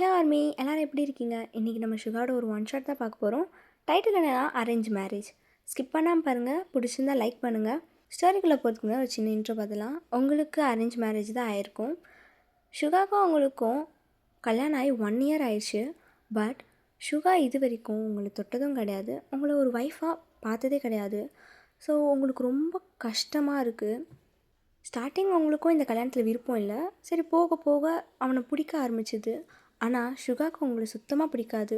ஹே army எல்லோரும் எப்படி இருக்கீங்க? இன்றைக்கி நம்ம சுகாவோட ஒரு ஒன் ஷாட் தான் பார்க்க போகிறோம். டைட்டில் என்னன்னா அரேஞ்ச் மேரேஜ். ஸ்கிப் பண்ணாமல் பாருங்கள், பிடிச்சிருந்தா லைக் பண்ணுங்கள். ஸ்டோரிக்குள்ளே போகிறதுக்கு முன்னாடி ஒரு சின்ன இன்ட்ரோ பார்த்துலாம். உங்களுக்கு அரேஞ்ச் மேரேஜ் தான் ஆயிருக்கும். சுகாவுக்கும் அவங்களுக்கும் கல்யாணம் ஆகி 1 இயர் ஆயிடுச்சு. பட் சுகா இது வரைக்கும் உங்களை தொட்டதும் கிடையாது, உங்களை ஒரு ஒய்ஃபாக பார்த்ததே கிடையாது. ஸோ உங்களுக்கு ரொம்ப கஷ்டமாக இருக்குது. ஸ்டார்டிங் அவங்களுக்கும் இந்த கல்யாணத்தில் விருப்பம் இல்லை. சரி போக போக அவனை பிடிக்க ஆரம்பிச்சிது. ஆனால் சுகாவுக்கு உங்களை சுத்தமாக பிடிக்காது.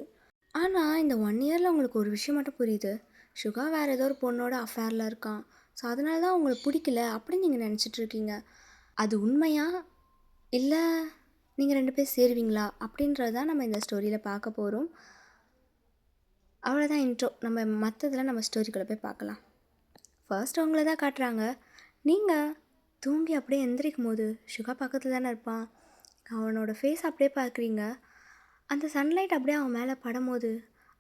ஆனால் இந்த 1 இயரில் உங்களுக்கு ஒரு விஷயம் மட்டும் புரியுது. சுகா வேறு ஏதோ ஒரு பொண்ணோட அஃபேரில் இருக்கான். ஸோ அதனால தான் உங்களுக்கு பிடிக்கல அப்படின்னு நீங்கள் நினச்சிட்ருக்கீங்க. அது உண்மையா இல்லை நீங்கள் 2 பேர் சேருவீங்களா அப்படின்றது தான் நம்ம இந்த ஸ்டோரியில் பார்க்க போகிறோம். அவ்வளோதான் இன்ட்ரோ. நம்ம மற்றதெல்லாம் நம்ம ஸ்டோரிக்குள்ளே போய் பார்க்கலாம். ஃபர்ஸ்ட் அவங்கள தான் காட்டுறாங்க. நீங்கள் தூங்கி அப்படியே எந்திரிக்கும் போது சுகா பக்கத்தில் தானே இருப்பான். அவனோட ஃபேஸ் அப்படியே பார்க்குறீங்க. அந்த சன்லைட் அப்படியே அவன் மேலே படும்போது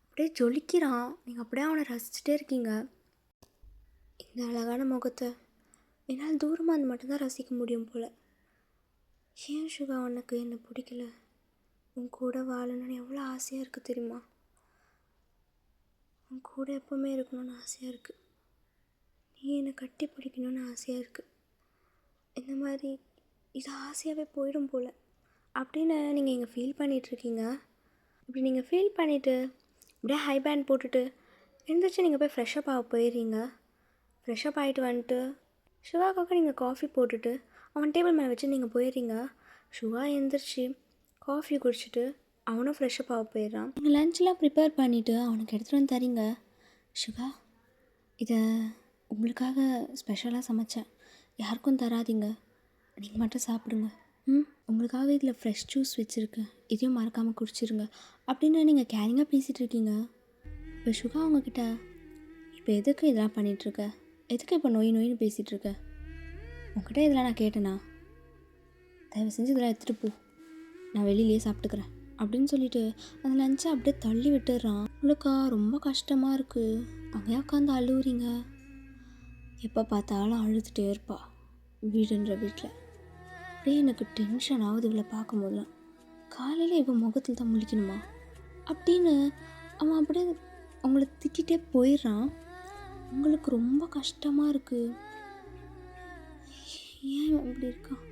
அப்படியே ஜொலிக்கிறான். நீங்கள் அப்படியே அவனை ரசிச்சுட்டே இருக்கீங்க. இந்த அழகான முகத்தை என்னால் தூரமாக அது மட்டும்தான் ரசிக்க முடியும் போல். ஏன் சுகா உனக்கு என்னை பிடிக்கல? உன் கூட வாழணும்னு எவ்வளோ ஆசையாக இருக்குது தெரியுமா? உன் கூட எப்போவுமே இருக்கணும்னு ஆசையாக இருக்குது. நீ என்னை கட்டி பிடிக்கணும்னு ஆசையாக இருக்குது. இந்த மாதிரி இது ஆசையாகவே போயிடும் போல் அப்படின்னு நீங்கள் இங்கே ஃபீல் பண்ணிகிட்ருக்கீங்க. இப்படி நீங்கள் ஃபீல் பண்ணிவிட்டு அப்படியே ஹை பேண்ட் போட்டுட்டு எழுந்திரிச்சு நீங்கள் போய் ஃப்ரெஷ்ஷப் ஆக போயிடுறீங்க. ஃப்ரெஷ்ஷப் ஆகிட்டு வந்துட்டு சுகாக்காக நீங்கள் காஃபி போட்டுட்டு அவன் டேபிள் மேலே வச்சு நீங்கள் போயிடுறீங்க. சுகா எழுந்திரிச்சு காஃபி குடிச்சிட்டு அவனும் ஃப்ரெஷ்ஷப் ஆக போயிடுறான். நீங்கள் லஞ்செலாம் ப்ரிப்பேர் பண்ணிவிட்டு அவனுக்கு எடுத்துகிட்டு வந்து தரீங்க. சுகா, இதை உங்களுக்காக ஸ்பெஷலாக சமைச்சேன், யாருக்கும் தராதிங்க, நீங்கள் மட்டும் சாப்பிடுங்க. உங்களுக்காக இதில் ஃப்ரெஷ் ஜூஸ் வச்சுருக்கேன், இதையும் மறக்காமல் குடிச்சிருங்க அப்படின்னு நீங்கள் கேரிங்காக பேசிகிட்டு இருக்கீங்க. இப்போ சுகா அவங்கக்கிட்ட, இப்போ எதுக்கு இதெல்லாம் பண்ணிகிட்ருக்க? எதுக்கு இப்போ நோயின்னு பேசிகிட்ருக்க? உங்ககிட்ட இதெல்லாம் நான் கேட்டேனா? தயவு செஞ்சு இதெல்லாம் எடுத்துகிட்டு போ, நான் வெளியிலேயே சாப்பிட்டுக்கிறேன் அப்படின்னு சொல்லிட்டு அந்த லஞ்சை அப்படியே தள்ளி விட்டுடுறான். உங்களுக்கா ரொம்ப கஷ்டமாக இருக்குது. அங்கேயே உட்காந்து அழுவுறீங்க. எப்போ பார்த்தாலும் அழுதுகிட்டே இருப்பா வீடுன்ற வீட்டில். அப்படியே எனக்கு டென்ஷன் ஆகுது இவளை பார்க்கும்போதெல்லாம். காலையில் இவன் முகத்தில் தான் முழிக்கணுமா அப்படின்னு அவன் அப்படியே அவங்கள திட்டிகிட்டே போயிடுறான். உங்களுக்கு ரொம்ப கஷ்டமாக இருக்குது. ஏன் இப்படி இருக்கான்?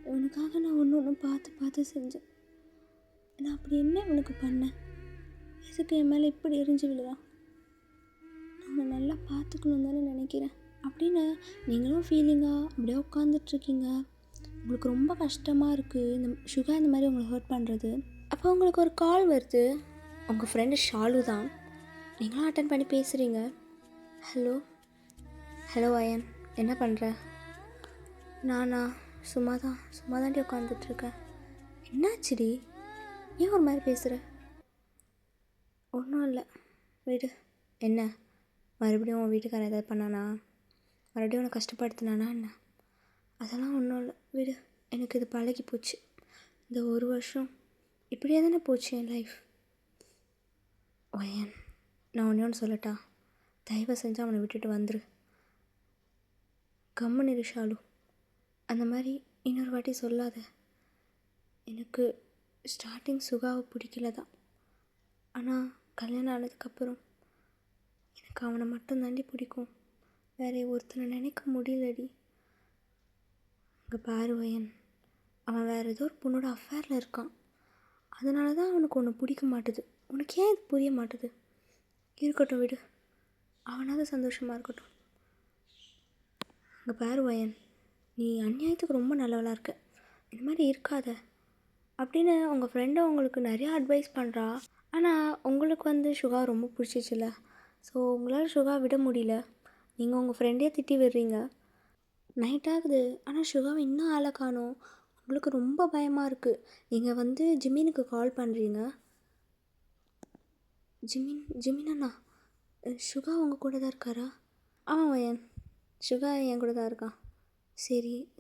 இவனுக்காக நான் ஒன்று பார்த்து செஞ்சேன். நான் அப்படி என்ன இவனுக்கு பண்ணேன்? எதுக்கு என் மேலே இப்படி எரிஞ்சு விழுறான்? நான் நல்லா பார்த்துக்கணும் தானே நினைக்கிறேன் அப்படின்னு நீங்களும் ஃபீலிங்காக அப்படியே உட்காந்துட்ருக்கீங்க. உங்களுக்கு ரொம்ப கஷ்டமாக இருக்குது இந்த சுகா இந்த மாதிரி உங்களை ஹர்ட் பண்ணுறது. அப்போ உங்களுக்கு ஒரு கால் வருது. உங்கள் ஃப்ரெண்டு ஷாலு தான். நீங்களும் அட்டன் பண்ணி பேசுகிறீங்க. ஹலோ அயன், என்ன பண்ணுற? நானா சும்மா தாண்டி உட்காந்துட்ருக்கேன். என்னாச்சுடி, ஏன் ஒரு மாதிரி பேசுகிற? ஒன்றும் இல்லை, விடு. என்ன மறுபடியும் உன் வீட்டுக்காரன் ஏதாவது பண்ணானா? மறுபடியும் உன்னை கஷ்டப்படுத்தினானா என்ன? அதெல்லாம் ஒன்றும் இல்லை, விடு. எனக்கு இது பழகி போச்சு. இந்த 1 வருஷம் இப்படியே தானே போச்சு என் லைஃப். ஒயன், நான் ஒன்று சொல்லட்டா? தயவு செஞ்சு அவனை விட்டுட்டு வந்துரு. கம்முன்னு இரு ஷாலு. அந்த மாதிரி இன்னொரு வாட்டி சொல்லாத. எனக்கு ஸ்டார்டிங் சுகாவை பிடிக்கல தான். ஆனால் கல்யாணம் ஆனதுக்கப்புறம் எனக்கு அவனை மட்டும் தாண்டி பிடிக்கும். வேற ஒருத்தனை நினைக்க முடியலடி. அங்கே பாரு வயன், அவன் வேறு ஏதோ ஒரு பொண்ணோட அஃபேரில் இருக்கான். அதனால தான் அவனுக்கு ஒன்று பிடிக்க மாட்டுது. உனக்கு ஏன் இது புரிய மாட்டுது? இருக்கட்டும், விடு. அவனாவது சந்தோஷமாக இருக்கட்டும். அங்கே பாரு வயன், நீ அநியாயத்துக்கு ரொம்ப நல்லவளாக இருக்க. இந்த மாதிரி இருக்காத அப்படின்னு உங்கள் ஃப்ரெண்டை உங்களுக்கு நிறையா அட்வைஸ் பண்ணுறா. ஆனால் உங்களுக்கு சுகா ரொம்ப பிடிச்சிச்சில்ல. ஸோ உங்களால் சுகா விட முடியல. நீங்கள் உங்கள் ஃப்ரெண்டையே திட்டி விடுறீங்க. நைட் ஆகுது, ஆனால் சுகாவை இன்னும் ஆளை காணோம். உங்களுக்கு ரொம்ப பயமாக இருக்குது. நீங்கள் ஜிமினுக்கு கால் பண்ணுறீங்க. ஜிமினா சுகா உங்கள் கூட தான் இருக்காரா? ஆமாம் வயன், சுகா என் கூட தான் இருக்கான்.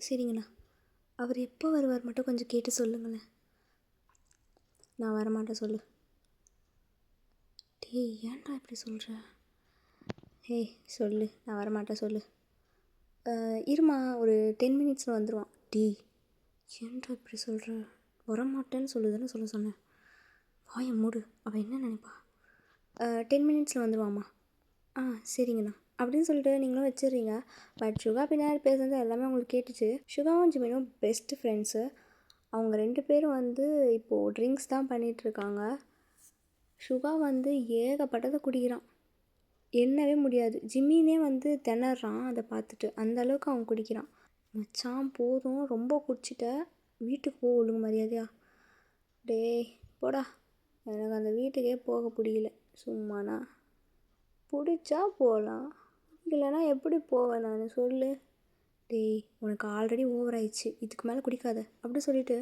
சரிங்கண்ணா. அவர் எப்போ வருவார் மட்டும் கொஞ்சம் கேட்டு சொல்லுங்களேன். நான் வரமாட்டேன் சொல்லு. டேய், ஏன்டா இப்படி சொல்கிற? சொல்லு, நான் வரமாட்டேன் சொல்லு. இருமா, ஒரு 10 மினிட்ஸில் வந்துடுவான். டேய், ஏன்டா இப்படி சொல்கிற? வரமாட்டேன்னு சொல்லுதுன்னு சொன்னேன். வாயை மூடு, அவள் என்ன நினைப்பா? 10 மினிட்ஸில் வந்துடுவாம்மா. சரிங்கண்ணா அப்படின்னு சொல்லிட்டு நீங்களும் வச்சிடுறீங்க. பட் சுகா பின்னாடி பேசுறது எல்லாமே உங்களுக்கு கேட்டுச்சு. சுகாவும் ஜிமினும் பெஸ்ட்டு ஃப்ரெண்ட்ஸு. அவங்க 2 பேரும் வந்து இப்போது ட்ரிங்க்ஸ் தான் பண்ணிகிட்ருக்காங்க. சுகா வந்து ஏகப்பட்டதை குடிக்கிறான், எண்ணவே முடியாது. ஜிமினே வந்து திணறான் அதை பார்த்துட்டு, அந்தளவுக்கு அவன் குடிக்கிறான். மச்சான் போதும், ரொம்ப குடிச்சிட்ட, வீட்டுக்கு போ ஒழுங்கு மரியாதையா. டேய் போடா, எனக்கு அந்த வீட்டுக்கே போக பிடிக்கல. சும்மாண்ணா பிடிச்சா போகலாம், இல்லைனா எப்படி போவேன் நான் சொல்லு. டேய் உனக்கு ஆல்ரெடி ஓவர் ஆயிடுச்சு, இதுக்கு மேலே குடிக்காத அப்படி சொல்லிவிட்டு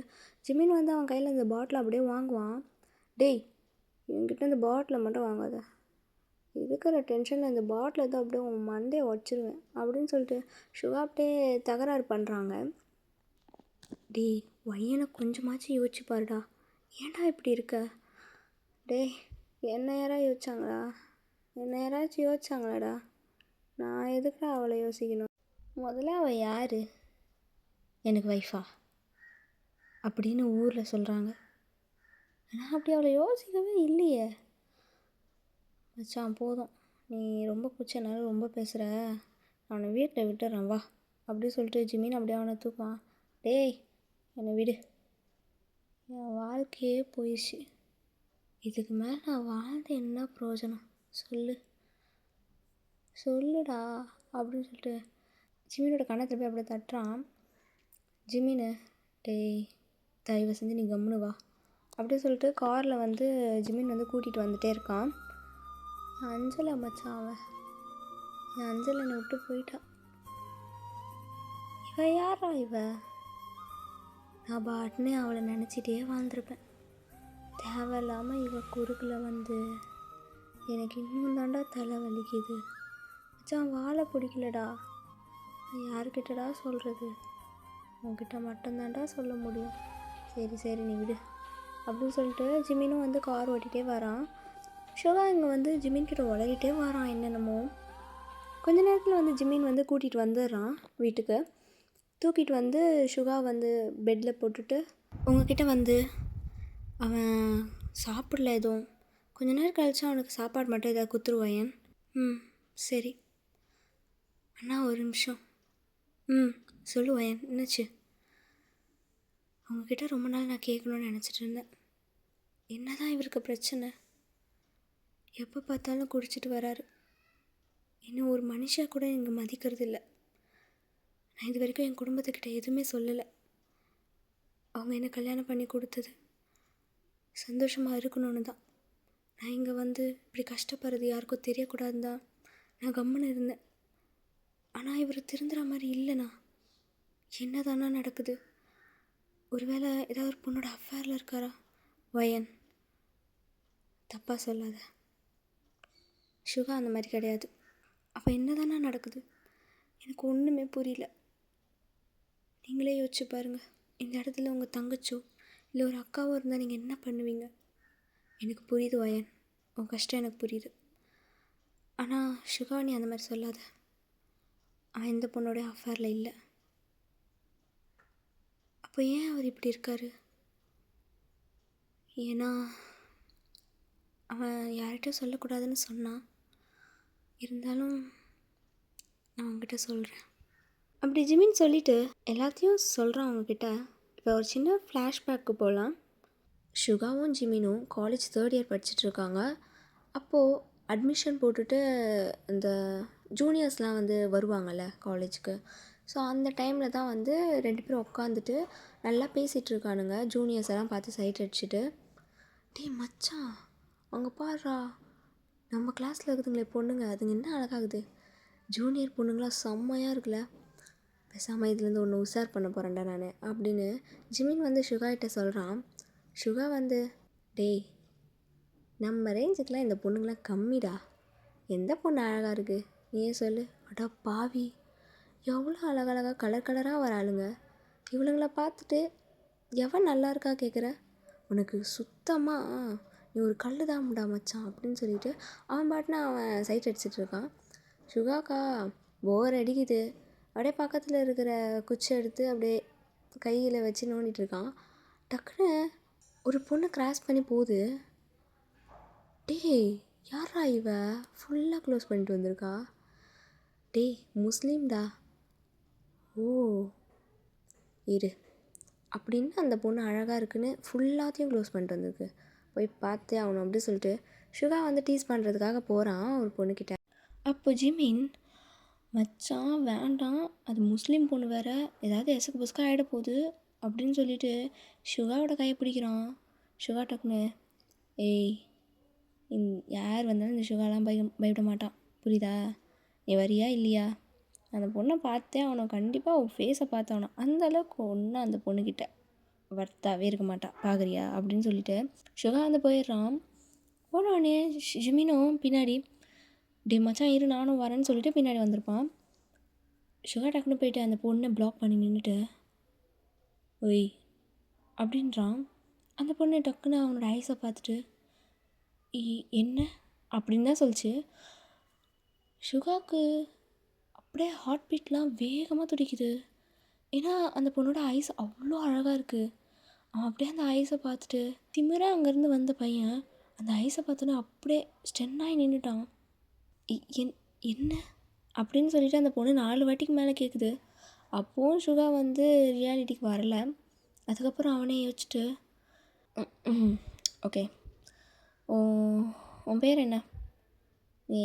ஜிமின் வந்து அவன் கையில் இந்த பாட்டிலை அப்படியே வாங்குவான். டேய் என்கிட்ட இந்த பாட்டிலை மட்டும் வாங்காத, இருக்கிற டென்ஷனில் இந்த பாட்டிலை தான் அப்படியே உன் மண்டையை உடச்சிருவேன் அப்படின்னு சொல்லிட்டு சுகா அப்படியே தகராறு பண்ணுறாங்க. டேய் பையனை கொஞ்சமாச்சும் யோசிச்சு பாருடா, ஏன்டா இப்படி இருக்க? டேய் என்ன யாராச்சும் யோசிச்சாங்களாடா? நான் எதுக்கு அவளை யோசிக்கணும்? முதல்ல அவள் யார்? எனக்கு வைஃபா அப்படின்னு ஊரில் சொல்கிறாங்க. நான் அப்படி அவளை யோசிக்கவே இல்லையே. மச்சான் போதும், நீ ரொம்ப குச்சனால ரொம்ப பேசுகிற, அவனை வீட்டில் விட்டுறேன் வா அப்படி சொல்லிட்டு ஜிமின் அப்படியே அவனை தூக்குவான். டேய் என்னை விடு, என் வாழ்க்கையே போயிடுச்சு, இதுக்கு மேலே நான் வாழ்ந்து என்ன பிரயோஜனம் சொல்லுடா அப்படின்னு சொல்லிட்டு ஜிமினோட கண்ணத்தில் போய் அப்படியே தட்டுறான். ஜிமின்னு டேய் தயவு செஞ்சு நீ கம்முன்னு வா அப்படி சொல்லிட்டு காரில் வந்து ஜிமின் வந்து கூட்டிகிட்டு வந்துகிட்டே இருக்கான். அஞ்சலை மச்சான், என் அஞ்சலை என்னை விட்டு போயிட்டா. இவ யாரா நான் பாட்டுன்னு அவளை நினச்சிட்டே வாழ்ந்துருப்பேன். தேவையில்லாமல் இவ குறுக்கில் வந்து எனக்கு இன்னும் தாண்டா தலை வலிக்குது. மச்சான் வாழை பிடிக்கலடா, யாருக்கிட்டடா சொல்கிறது? உன்கிட்ட மட்டும்தாண்டா சொல்ல முடியும். சரி நீ விடு அப்படின்னு சொல்லிட்டு ஜிமினும் வந்து கார் ஓட்டிகிட்டே வரான். சுகா இங்கே வந்து ஜிமின் கிட்ட உளறிட்டே வரான் என்னென்னமோ. கொஞ்ச நேரத்தில் வந்து ஜிமின் வந்து கூட்டிகிட்டு வந்துடுறான் வீட்டுக்கு. தூக்கிட்டு வந்து சுகா வந்து பெட்டில் போட்டுட்டு உங்ககிட்ட வந்து அவன் சாப்பிடல எதுவும், கொஞ்ச நேரம் கழிச்சு அவனுக்கு சாப்பாடு மட்டும் எதாவது குத்துருவாயன். சரி அண்ணா ஒரு நிமிஷம். சொல்லுவாயன், என்னாச்சு? அவங்கக்கிட்ட ரொம்ப நாள் நான் கேட்கணுன்னு நினச்சிட்டு இருந்தேன். என்ன தான் இவருக்கு பிரச்சனை? எப்போ பார்த்தாலும் குடிச்சிட்டு வராரு, இன்னும் ஒரு மனுஷா கூட இங்கே மதிக்கிறது இல்லை. நான் இது வரைக்கும் என் குடும்பத்துக்கிட்ட எதுவுமே சொல்லலை. அவங்க என்னை கல்யாணம் பண்ணி கொடுத்தது சந்தோஷமாக இருக்கணும்னு தான். நான் இங்கே வந்து இப்படி கஷ்டப்படுறது யாருக்கும் தெரியக்கூடாதுன்னு தான் நான் கம்முன்னு இருந்தேன். ஆனால் இவர் திருந்துற மாதிரி இல்லைண்ணா. என்ன தானா நடக்குது? ஒருவேளை ஏதாவது ஒரு பொண்ணோட அஃபேரில் இருக்காரா? வயன் தப்பாக சொல்லாத, சுகா அந்த மாதிரி கிடையாது. அப்போ என்ன தானே நடக்குது? எனக்கு ஒன்றுமே புரியல. நீங்களே யோசிச்சு பாருங்கள், இந்த இடத்துல உங்கள் தங்கச்சோ இல்லை ஒரு அக்காவோ இருந்தால் நீங்கள் என்ன பண்ணுவீங்க? எனக்கு புரியுது வயன், உன் கஷ்டம் எனக்கு புரியுது. ஆனால் சுகா நீ அந்த மாதிரி சொல்லாத. அவன் எந்த பொண்ணோடைய அஃபேரில் இல்லை. அப்போ ஏன் அவர் இப்படி இருக்கார்? ஏன்னா அவன் யார்கிட்டையும் சொல்லக்கூடாதுன்னு சொன்னான். இருந்தாலும் நான் அவங்ககிட்ட சொல்கிறேன் அப்படி ஜிமின் சொல்லிவிட்டு எல்லாத்தையும் சொல்கிறான் அவங்கக்கிட்ட. இப்போ ஒரு சின்ன ஃப்ளாஷ்பேக்கு போகலாம். சுகாவும் ஜிமினும் காலேஜ் 3rd இயர் படிச்சுட்ருக்காங்க. அப்போது அட்மிஷன் போட்டுட்டு இந்த ஜூனியர்ஸ்லாம் வந்து வருவாங்கள்ல காலேஜுக்கு. ஸோ அந்த டைமில் தான் வந்து 2 பேரும் உட்காந்துட்டு நல்லா பேசிகிட்ருக்கானுங்க. ஜூனியர்ஸ் எல்லாம் பார்த்து சைட் அடிச்சுட்டு, டேய் மச்சான் அங்கே பாடுறா, நம்ம கிளாஸில் இருக்குதுங்களே பொண்ணுங்க, அதுங்க என்ன அழகாகுது, ஜூனியர் பொண்ணுங்களாம் செம்மையாக இருக்குல்ல, பேசாமல் இதுலேருந்து ஒன்று உஷார் பண்ண போகிறேன்டா நான் அப்படின்னு ஜிமின் வந்து சுகாகிட்ட சொல்கிறான். சுகா வந்து டேய் நம்ம ரேஞ்சுக்கெலாம் இந்த பொண்ணுங்களாம் கம்மிடா, எந்த பொண்ணு அழகாக இருக்குது நீயே சொல்லு. அடா பாவி, எவ்வளோ அழகழகாக கலர் கலராக வர ஆளுங்க, இவளுங்களை பார்த்துட்டு எவன் நல்லா இருக்கா கேட்குற? உனக்கு சுத்தமாக நீ ஒரு கல் தான் முடா மச்சான் அப்படின்னு சொல்லிட்டு அவன் பாட்டுனா அவன் சைட் அடிச்சிட்டு இருக்கான். சுகாக்கா போர் அடிக்குது, அப்படியே பக்கத்தில் இருக்கிற குச்சி எடுத்து அப்படியே கையில் வச்சு நோண்டிகிட்டு இருக்கான். டக்குன்னு ஒரு பொண்ணு கிராஸ் பண்ணி போகுது. டேய், யாரா இவ ஃபுல்லாக க்ளோஸ் பண்ணிட்டு வந்திருக்கா? டேய், முஸ்லீம்டா. ஓ, இரு அப்படின்னு அந்த பொண்ணு அழகாக இருக்குன்னு ஃபுல்லாத்தையும் க்ளோஸ் பண்ணிட்டு வந்திருக்கு. போய் பார்த்தே ஆகணும் அப்படின்னு சொல்லிட்டு சுகா வந்து டீஸ் பண்ணுறதுக்காக போகிறான் ஒரு பொண்ணுக்கிட்ட. அப்போ ஜிமின், மச்சான் வேண்டாம், அது முஸ்லீம் பொண்ணு வேறு, ஏதாவது எசக்கு புஸ்கா ஆகிட போகுது அப்படின்னு சொல்லிட்டு சுகாவோட கையை பிடிக்கிறான். சுகா டக்குன்னு, ஏய், யார் வந்தாலும் இந்த சுகாலாம் பயப்பட மாட்டான், புரியுதா? நீ வரியா இல்லையா? அந்த பொண்ணை பார்த்தே அவனை கண்டிப்பாக அவன் ஃபேஸை பார்த்தவனா அந்தளவுக்கு ஒன்றும் அந்த பொண்ணுக்கிட்ட வர்த்தாவே இருக்க மாட்டான், பார்க்குறியா அப்படின்னு சொல்லிட்டு சுகா வந்து போயிடுறான். போனோடனே ஜிமினும் பின்னாடி, டே மச்சான் இரு நானும் வரேன்னு சொல்லிட்டு பின்னாடி வந்திருப்பான். சுகா டக்குன்னு போயிட்டு அந்த பொண்ணை பிளாக் பண்ணி நின்றுட்டு, ஒய் அப்படின்றான். அந்த பொண்ணு டக்குன்னு அவனோட ஐஸை பார்த்துட்டு, என்ன அப்படின்னு தான் சொல்லிச்சு. சுகாவுக்கு அப்படியே ஹார்ட் பீட்லாம் வேகமாக துடிக்குது. ஏன்னா அந்த பொண்ணோட ஐஸ் அவ்வளோ அழகாக இருக்குது. அவன் அப்படியே அந்த ஐஸை பார்த்துட்டு திமிராக அங்கேருந்து வந்த பையன் அந்த ஐஸை பார்த்தோன்னே அப்படியே ஸ்டென்னாகி நின்றுட்டான். என்ன அப்படின்னு சொல்லிட்டு அந்த பொண்ணு 4 வாட்டிக்கு மேலே கேட்குது. அப்போவும் சுகா வந்து ரியாலிட்டிக்கு வரல. அதுக்கப்புறம் அவனே யோசிச்சுட்டு, ஓகே, உன் பேர் என்ன? நீ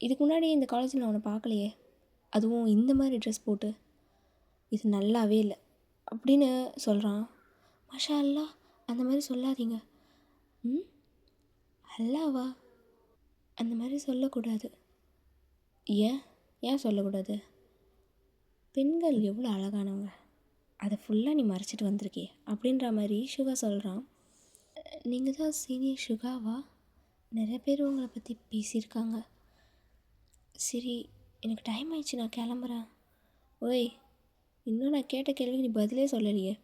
இதுக்கு முன்னாடி இந்த காலேஜில் நான் அவனை பார்க்கலையே, அதுவும் இந்த மாதிரி ட்ரெஸ் போட்டு, இது நல்லாவே இல்லை அப்படின்னு சொல்கிறான். மாஷா அல்லா, அந்த மாதிரி சொல்லாதீங்க. அல்லாவா? அந்த மாதிரி சொல்லக்கூடாது. ஏன் சொல்லக்கூடாது? பெண்கள் எவ்வளோ அழகானவங்க, அதை ஃபுல்லாக நீ மறைச்சிட்டு வந்திருக்கே அப்படின்ற மாதிரி சுகா சொல்கிறான். நீங்கள் தான் சீனியர் சுகாவா? நிறைய பேர் உங்களை பற்றி பேசியிருக்காங்க. சரி, எனக்கு டைம் ஆயிடுச்சு, நான் கிளம்புறேன். ஓய், இன்னும் நான் கேட்ட கேள்விக்கு நீ பதிலே சொல்லலையே.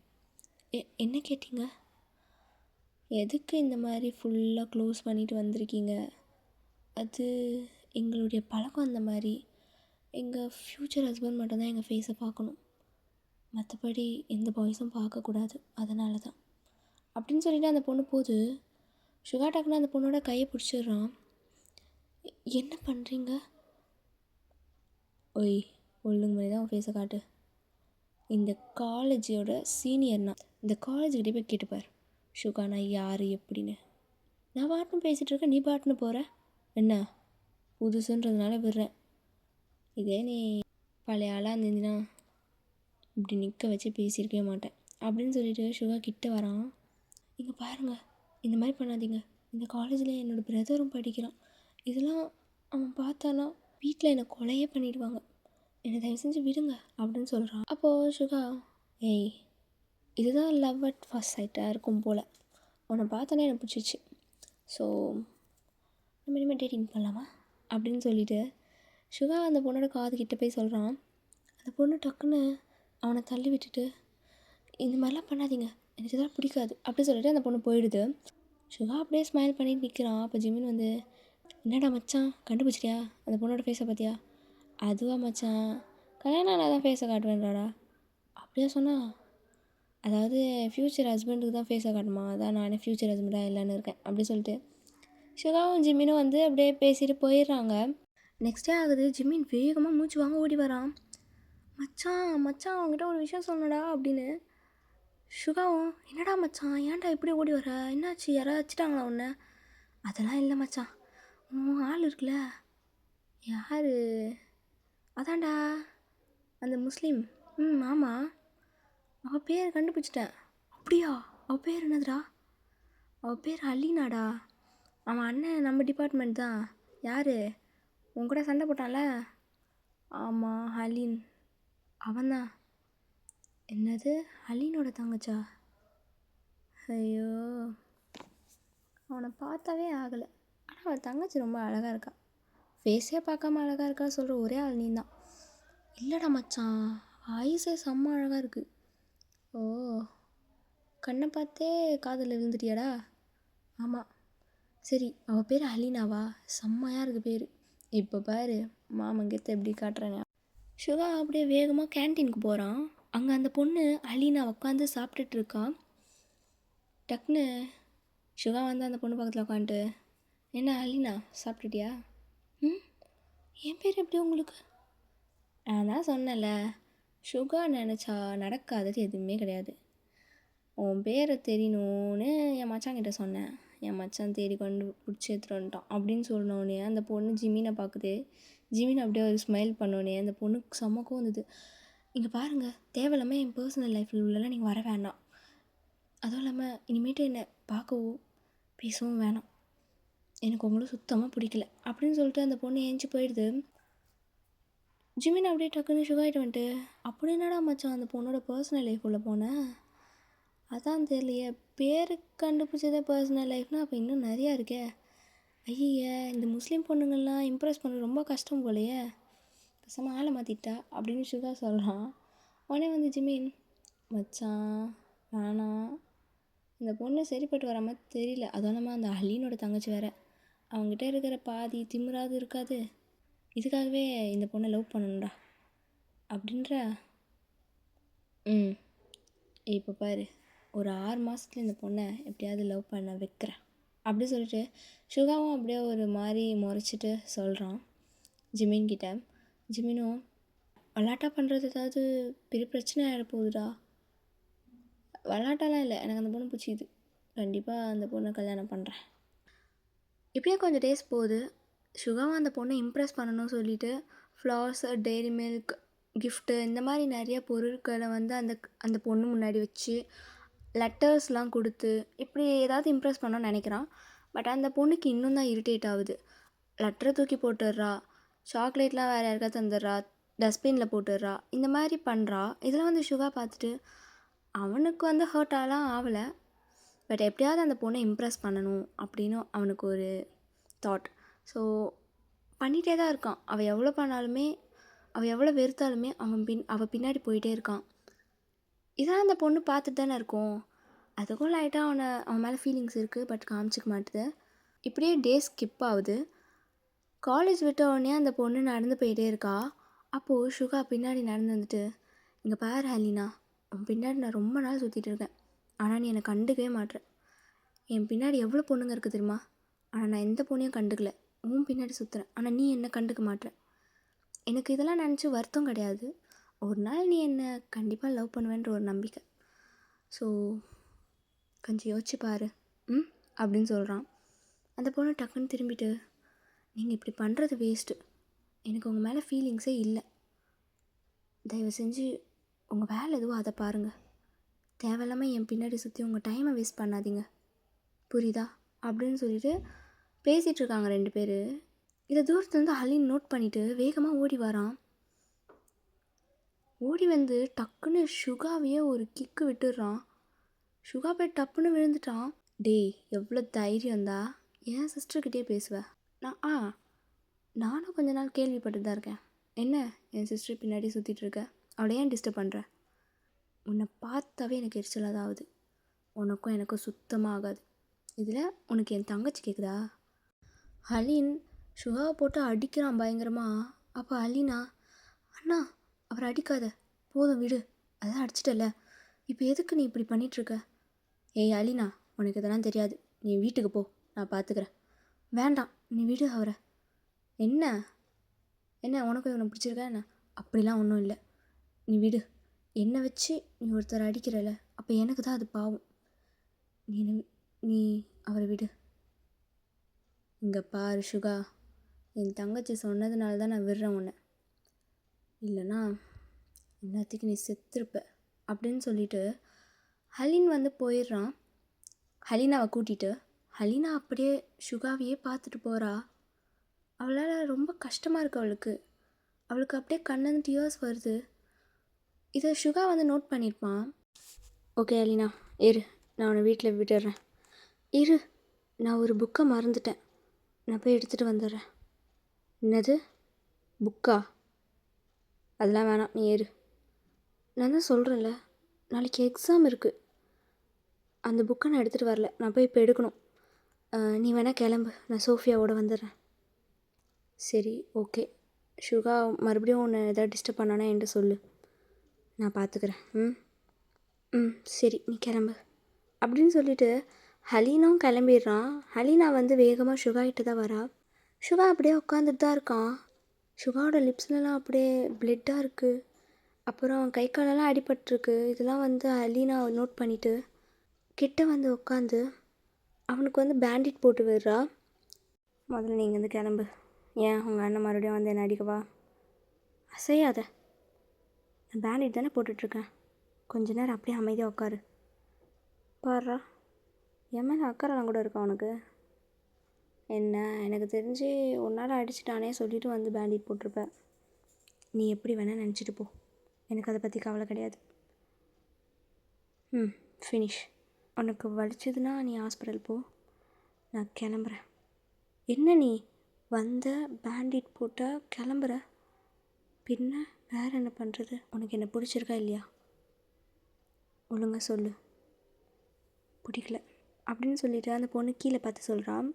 என்ன கேட்டீங்க? எதுக்கு இந்த மாதிரி ஃபுல்லாக க்ளோஸ் பண்ணிட்டு வந்திருக்கீங்க? அது எங்களுடைய பழக்கம் அந்த மாதிரி. எங்கள் ஃப்யூச்சர் ஹஸ்பண்ட் மட்டும்தான் எங்கள் ஃபேஸை பார்க்கணும், மற்றபடி எந்த பாய்ஸும் பார்க்கக்கூடாது, அதனால தான் அப்படின்னு சொல்லிட்டு அந்த பொண்ணு போகுது. சுகா டாக்குன்னு அந்த பொண்ணோட கையை பிடிச்சிடுறான். என்ன பண்ணுறீங்க? ஒய், ஒழுங்கு மாதிரி தான் உன் ஃபேஸை காட்டு. இந்த காலேஜோட சீனியர்னா இந்த காலேஜுக்கிட்டே போய் கேட்டுப்பார், சுகா நான் யார் எப்படின்னு. நான் பாட்டுன்னு பேசிகிட்ருக்கேன், நீ பாட்டுன்னு போகிற. என்ன புதுசுன்றதுனால விடுறேன், இதே நீ பழைய ஆளாக இருந்தீங்கன்னா இப்படி நிற்க வச்சு பேசியிருக்கவே மாட்டேன் அப்படின்னு சொல்லிட்டு சுகா கிட்ட வரான். இங்கே பாருங்கள், இந்த மாதிரி பண்ணாதீங்க, இந்த காலேஜில் என்னோடய பிரதரும் படிக்கிறான், இதெல்லாம் அவன் பார்த்தானா வீட்டில் என்னை கொலையே பண்ணிடுவாங்க, என்னை தயவு செஞ்சு விடுங்க அப்படின்னு சொல்கிறான். அப்போது சுகா, ஏய், இதுதான் லவ் அட் ஃபர்ஸ்ட் சைட்டாக இருக்கும் போல், உன்னை பார்த்தோன்னே எனக்கு பிடிச்சிச்சு, ஸோ நம்ம இனிமேல் டேட்டிங் பண்ணலாமா அப்படின்னு சொல்லிட்டு சுகா அந்த பொண்ணோட காதுகிட்ட போய் சொல்கிறான். அந்த பொண்ணு டக்குன்னு அவனை தள்ளி விட்டுட்டு, இந்த மாதிரிலாம் பண்ணாதீங்க, எனக்கு இதெல்லாம் பிடிக்காது அப்படின்னு சொல்லிட்டு அந்த பொண்ணு போயிடுது. சுகா அப்படியே ஸ்மைல் பண்ணிட்டு நிற்கிறான். அப்போ ஜிமின் வந்து, என்னடா மச்சான் கண்டுபிடிச்சிட்டியா அந்த பொண்ணோட ஃபேஸை பார்த்தியா? அதுவா மச்சான், கல்யாணம் ஆனால் தான் ஃபேஸை காட்டுவேன்றாடா. அப்படியே சொன்னால், அதாவது ஃப்யூச்சர் ஹஸ்பண்டுக்கு தான் ஃபேஸை காட்டுமா, அதான் நான் ஃப்யூச்சர் ஹஸ்பண்டாக இல்லைன்னு இருக்கேன் அப்படி சொல்லிட்டு சுகாவும் ஜிம்மினும் வந்து அப்படியே பேசிட்டு போயிடுறாங்க. நெக்ஸ்ட் டே ஆகுது. ஜிம்மின் வேகமாக மூச்சு வாங்க ஓடி வரான். மச்சான் மச்சான் அவங்ககிட்ட ஒரு விஷயம் சொல்லணுடா அப்படின்னு. சுகாவும், என்னடா மச்சான் ஏன்டா இப்படி ஓடி வர, என்னாச்சு, யாராவது வச்சுட்டாங்களா உன்னை? அதெல்லாம் இல்லை மச்சான், உன் ஆள் இருக்குல்ல. யார்? அதான்டா அந்த முஸ்லீம். ஆமாம், அவள் பேர் கண்டுபிடிச்சிட்டேன். அப்படியா? அவள் பேர் என்னதுடா? அவள் பேர் அலீனாடா. அவன் அண்ணன் நம்ம டிபார்ட்மெண்ட் தான். யார் உன் கூட சண்டை போட்டான்ல? ஆமாம், ஹலீன், அவன்தான். என்னது, ஹலீனோட தங்கச்சா? ஐயோ, அவனை பார்த்தாவே ஆகலை, ஆனால் அவன் தங்கச்சி ரொம்ப அழகாக இருக்கா. ஃபேஸே பார்க்காம அழகாக இருக்கா சொல்கிற ஒரே ஆள் நீ தான். இல்லைடா மச்சான், ஐஸே செம்ம அழகாக இருக்குது. ஓ, கண்ணை பார்த்தே காதில் விழுந்துட்டியாடா? ஆமாம். சரி, அவள் பேர் அலீனாவா? செம்மையாக இருக்குது பேர். இப்போ பாரு மாமங்கத்தை எப்படி காட்டுறாங்க. சுகா அப்படியே வேகமாக கேன்டீனுக்கு போகிறான். அங்கே அந்த பொண்ணு அலீனா உட்காந்து சாப்பிட்டுட்டு இருக்கா. டக்குன்னு சுகா வந்து அந்த பொண்ணு பக்கத்தில் உட்காந்துட்டு, என்ன அலினா சாப்பிட்டுட்டியா? ம், என் பேர் எப்படி உங்களுக்கு? நான் தான் சொன்னேன்ல, சுகா நினச்சா நடக்காதது எதுவுமே கிடையாது. உன் பேரை தெரியணும்னு என் மச்சான்கிட்ட சொன்னேன். என் மச்சான் தேடி கொண்டு பிடிச்சி எடுத்துகிட்டு வந்துட்டான் அப்படின்னு சொன்னோடனே அந்த பொண்ணு ஜிமினை பார்க்குது. ஜிமின் அப்படியே ஒரு ஸ்மைல் பண்ணோடனே அந்த பொண்ணுக்கு செம்மக்கும் வந்தது. இங்கே பாருங்கள், தேவையில்லாமல் என் பர்சனல் லைஃப்பில் உள்ளலாம் நீங்கள் வர வேண்டாம். அதுவும் இல்லாமல் இனிமேட்டு என்னை பார்க்கவோ பேசவும் வேணாம். எனக்கு உங்களும் சுத்தமாக பிடிக்கல அப்படின்னு சொல்லிட்டு அந்த பொண்ணு ஏஞ்சி போயிடுது. ஜிமின் அப்படியே டக்குன்னு சுகாயிட்டு வந்துட்டு, அப்படி என்னடா மச்சான் அந்த பொண்ணோட பர்சனல் லைஃப் உள்ள போனேன்? அதான் தெரியலையே, பேரு கண்டுபிடிச்சதே பர்சனல் லைஃப்னால் அப்போ இன்னும் நிறையா இருக்கே. ஐய, இந்த முஸ்லீம் பொண்ணுங்கள்லாம் இம்ப்ரெஸ் பண்ண ரொம்ப கஷ்டம் போலையே, பேசாமல் ஆளை மாற்றிட்டா அப்படின்னு சுகா சொல்கிறான். உடனே வந்து ஜிமின், மச்சான் வேணாம், இந்த பொண்ணு சரிப்பட்டு வர மாதிரி தெரியல. அதுவும் இல்லாமல் அந்த அலீனோட தங்கச்சி வேறு, அவங்ககிட்ட இருக்கிற பாதி திமிராது இருக்காது, இதுக்காகவே இந்த பொண்ணை லவ் பண்ணணும்டா அப்படின்ற. இப்போ பாரு, ஒரு 6 மாதத்துல இந்த பொண்ணை எப்படியாவது லவ் பண்ண வைக்கிறேன் அப்படி சொல்லிட்டு சுகாவும் அப்படியே ஒரு மாதிரி முறைச்சிட்டு சொல்கிறான் ஜிமின்கிட்ட. ஜிமினும், விளாட்டா பண்ணுறது ஏதாவது பெரிய பிரச்சனை ஆகிட போகுதுடா. விளாட்டாலாம் இல்லை, எனக்கு அந்த பொண்ணு பிடிச்சிது, கண்டிப்பாக அந்த பொண்ணை கல்யாணம் பண்ணுறேன். இப்படியே கொஞ்சம் டேஸ் போகுது. சுகாவும் அந்த பொண்ணை இம்ப்ரெஸ் பண்ணணும்னு சொல்லிவிட்டு ஃப்ளவர்ஸு, டெய்ரி மில்க், கிஃப்ட்டு இந்த மாதிரி நிறைய பொருட்களை வந்து அந்த பொண்ணு முன்னாடி வச்சு லெட்டர்ஸ்லாம் கொடுத்து இப்படி ஏதாவது இம்ப்ரெஸ் பண்ணணும்னு நினைக்கிறான். பட் அந்த பொண்ணுக்கு இன்னும் தான் இரிட்டேட் ஆகுது. லெட்டரை தூக்கி போட்டுடுறா, சாக்லேட்லாம் வேறு யாருக்காவது தந்துடுறா, டஸ்ட்பினில் போட்டுடுறா, இந்த மாதிரி பண்ணுறா. இதெல்லாம் வந்து சுகா பார்த்துட்டு அவனுக்கு வந்து ஹர்ட் ஆகலை. பட் எப்படியாவது அந்த பொண்ணை இம்ப்ரெஸ் பண்ணணும் அப்படின்னு அவனுக்கு ஒரு தாட். ஸோ பண்ணிகிட்டே தான் இருக்கான். அவள் எவ்வளோ பண்ணாலுமே, அவள் எவ்வளோ வெறுத்தாலுமே அவள் பின்னாடி போயிட்டே இருக்கான். இதெல்லாம் அந்த பொண்ணு பார்த்துட்டு தானே இருக்கும். அதுக்கும் லைட்டாக அவன் மேலே ஃபீலிங்ஸ் இருக்குது, பட் காமிச்சிக்க மாட்டுது. இப்படியே டேஸ் ஸ்கிப் ஆகுது. காலேஜ் விட்ட உடனே அந்த பொண்ணு நடந்து போயிட்டே இருக்கா. அப்போது சுகா பின்னாடி நடந்து வந்துட்டு, இங்கே பாரு ஹலினா, உன் பின்னாடி நான் ரொம்ப நாள் சுற்றிட்டு இருக்கேன், ஆனால் நீ என்னை கண்டுக்கவே மாட்டேற. என் பின்னாடி எவ்வளோ பொண்ணுங்க இருக்குது தெரியுமா, ஆனால் நான் எந்த பொண்ணையும் கண்டுக்கல. உன் பின்னாடி சுற்றுறேன், ஆனால் நீ என்னை கண்டுக்க மாட்டேற. எனக்கு இதெல்லாம் நினச்சி வருத்தம் கிடையாது, ஒரு நாள் நீ என்னை கண்டிப்பாக லவ் பண்ணுவேன்ற ஒரு நம்பிக்கை. ஸோ கொஞ்சம் யோசிச்சு பாரு அப்படின்னு சொல்கிறான். அந்த பொண்ணு டக்குன்னு திரும்பிட்டு, நீங்கள் இப்படி பண்ணுறது வேஸ்ட்டு, எனக்கு உங்கள் மேலே ஃபீலிங்ஸே இல்லை, தயவு செஞ்சு உங்கள் வேலை எதுவோ அதை பாருங்கள், தேவையில்லாமல் என் பின்னாடி சுற்றி உங்கள் டைமை வேஸ்ட் பண்ணாதீங்க, புரியுதா அப்படின்னு சொல்லிட்டு பேசிகிட்ருக்காங்க 2 பேர். இதை தூரத்துலேருந்து அலின் நோட் பண்ணிவிட்டு வேகமாக ஓடி வரான். ஓடி வந்து டக்குன்னு சுகாவையே ஒரு கிக்கு விட்டுடுறான். சுகா போய் டப்புன்னு விழுந்துட்டான். டேய், எவ்வளோ தைரியம்தா என் சிஸ்டர்கிட்டே பேசுவேன். நானும் கொஞ்ச நாள் கேள்விப்பட்டு தான் இருக்கேன். என்ன என் சிஸ்டர் பின்னாடி சுற்றிட்டுருக்க, அவளை ஏன் டிஸ்டர்ப் பண்ணுற? உன்னை பார்த்தாவே எனக்கு எரிச்சலாக தான் ஆகுது, உனக்கும் எனக்கும் சுத்தமாக ஆகாது. இதில் உனக்கு என் தங்கச்சி கேட்குதா? அலின் சுகாவை போட்டு அடிக்கிறான் பயங்கரமாக. அப்போ அலினா, அண்ணா அவரை அடிக்காத, போதும் விடு, அதான் அடிச்சிட்டல, இப்போ எதுக்கு நீ இப்படி பண்ணிகிட்ருக்க? ஏய் அலினா, உனக்கு இதெல்லாம் தெரியாது, நீ வீட்டுக்கு போ, நான் பார்த்துக்கிறேன். வேண்டாம், நீ விடு அவரை. என்ன உனக்கும் இவனை பிடிச்சிருக்கா என்ன? அப்படிலாம் ஒன்றும் இல்லை, நீ விடு. என்னை வச்சு நீ ஒருத்தரை அடிக்கிறல, அப்போ எனக்கு தான் அது பாவம். நீ அவரை விடு. இங்கே பாரு சுகா, என் தங்கச்சி சொன்னதுனால தான் நான் விடுறேன் உன்னை, இல்லைனா இன்னத்துக்கு நீ செத்துருப்ப அப்படின்னு சொல்லிட்டு ஹலின் வந்து போயிடுறான். ஹலினாவை கூட்டிகிட்டு ஹலினா அப்படியே சுகாவையே பார்த்துட்டு போகிறா. அவளால் ரொம்ப கஷ்டமாக இருக்குது அவளுக்கு அப்படியே கண்ணன் டியர்ஸ் வருது. இதை சுகா வந்து நோட் பண்ணியிருப்பான். ஓகே ஹலினா, இரு, நான் உன்னை வீட்டில் விட்டுடுறேன். இரு, நான் ஒரு புக்கை மறந்துட்டேன், நான் போய் எடுத்துகிட்டு வந்துடுறேன். என்னது புக்கா? அதெல்லாம் வேணாம், நீ ஏறு. நான் தான் சொல்கிறேன்ல, நாளைக்கு எக்ஸாம் இருக்குது, அந்த புக்கை நான் எடுத்துகிட்டு வரல, நான் போய் இப்போ எடுக்கணும். நீ வேணால் கிளம்பு, நான் சோஃபியாவோட வந்துடுறேன். சரி ஓகே, சுகா மறுபடியும் உன்னை எதாவது டிஸ்டர்ப் பண்ணானா என்கிட்ட சொல்லு, நான் பார்த்துக்கிறேன். சரி நீ கிளம்பு அப்படின்னு சொல்லிட்டு ஹலீனாவும் கிளம்பிடுறான். ஹலீனா வந்து வேகமாக சுகாகிட்ட தான் வரா. சுகா அப்படியே உட்காந்துட்டு தான் இருக்கான். சுகாவோட லிப்ஸ்லலாம் அப்படியே பிளட்டாக இருக்குது. அப்புறம் கை காலெல்லாம் அடிபட்டிருக்கு. இதெல்லாம் வந்து ஹலீனா நோட் பண்ணிவிட்டு கிட்ட வந்து உட்காந்து அவனுக்கு வந்து பேண்டிட் போட்டு விடுறா. முதல்ல நீங்கள் வந்து கிளம்பு. ஏன் உங்கள் அண்ணன் மறுபடியும் வந்து என்னை அடிக்கவா? அசையாத, நான் பேண்டிட் தானே போட்டுட்ருக்கேன். கொஞ்ச நேரம் அப்படியே அமைதியாக உட்காரு. பாடுறா, என் மேலே அக்கறைலாம் கூட இருக்கா உனக்கு? என்ன, எனக்கு தெரிஞ்சு உன்னால் அடிச்சிட்டானே சொல்லிவிட்டு வந்து பேண்டிட் போட்டிருப்பேன். நீ எப்படி வேணால் நினச்சிட்டு போ, எனக்கு அதை பற்றி கவலை கிடையாது. ஃபினிஷ். உனக்கு வலிச்சதுன்னா நீ ஹாஸ்பிட்டல் போ, நான் கிளம்புறேன். என்ன நீ வந்த பேண்டிட் போட்டால் கிளம்புற? பின்ன வேறு என்ன பண்ணுறது? உனக்கு என்ன பிடிச்சிருக்கா இல்லையா? ஒழுங்காக சொல்லு. பிடிக்கல அப்படின்னு சொல்லிவிட்டு அந்த பொண்ணு கீழே பார்த்து சொல்கிறான்.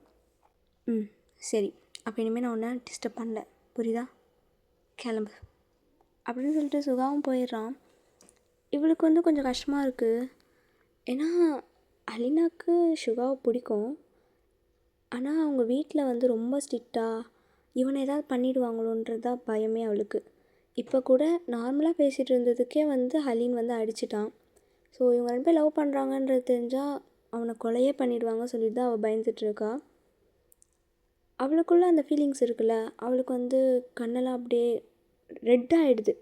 சரி, அப்போ இனிமேல் நான் ஒன்றை டிஸ்டர்ப் பண்ணல, புரியுதா? கிளம்பு அப்படின்னு சொல்லிட்டு சுகாவும் போயிடுறான். இவளுக்கு வந்து கொஞ்சம் கஷ்டமாக இருக்குது. ஏன்னா அலினாக்கு சுகாவை பிடிக்கும். ஆனால் அவங்க வீட்டில் வந்து ரொம்ப ஸ்ட்ரிக்டாக இவனை ஏதாவது பண்ணிவிடுவாங்களோன்றது தான் பயமே அவளுக்கு. இப்போ கூட நார்மலாக பேசிகிட்டு இருந்ததுக்கே வந்து ஹலீன் வந்து அடிச்சிட்டான். ஸோ இவங்க 2 பேர் லவ் பண்ணுறாங்கன்றது தெரிஞ்சால் அவனை கொலையே பண்ணிவிடுவாங்க சொல்லிட்டு தான் அவள் பயந்துட்டுருக்கா. அவளுக்குள்ளே அந்த ஃபீலிங்ஸ் இருக்குல்ல, அவளுக்கு வந்து கண்ணெல்லாம் அப்படியே ரெட் ஆகிடுது.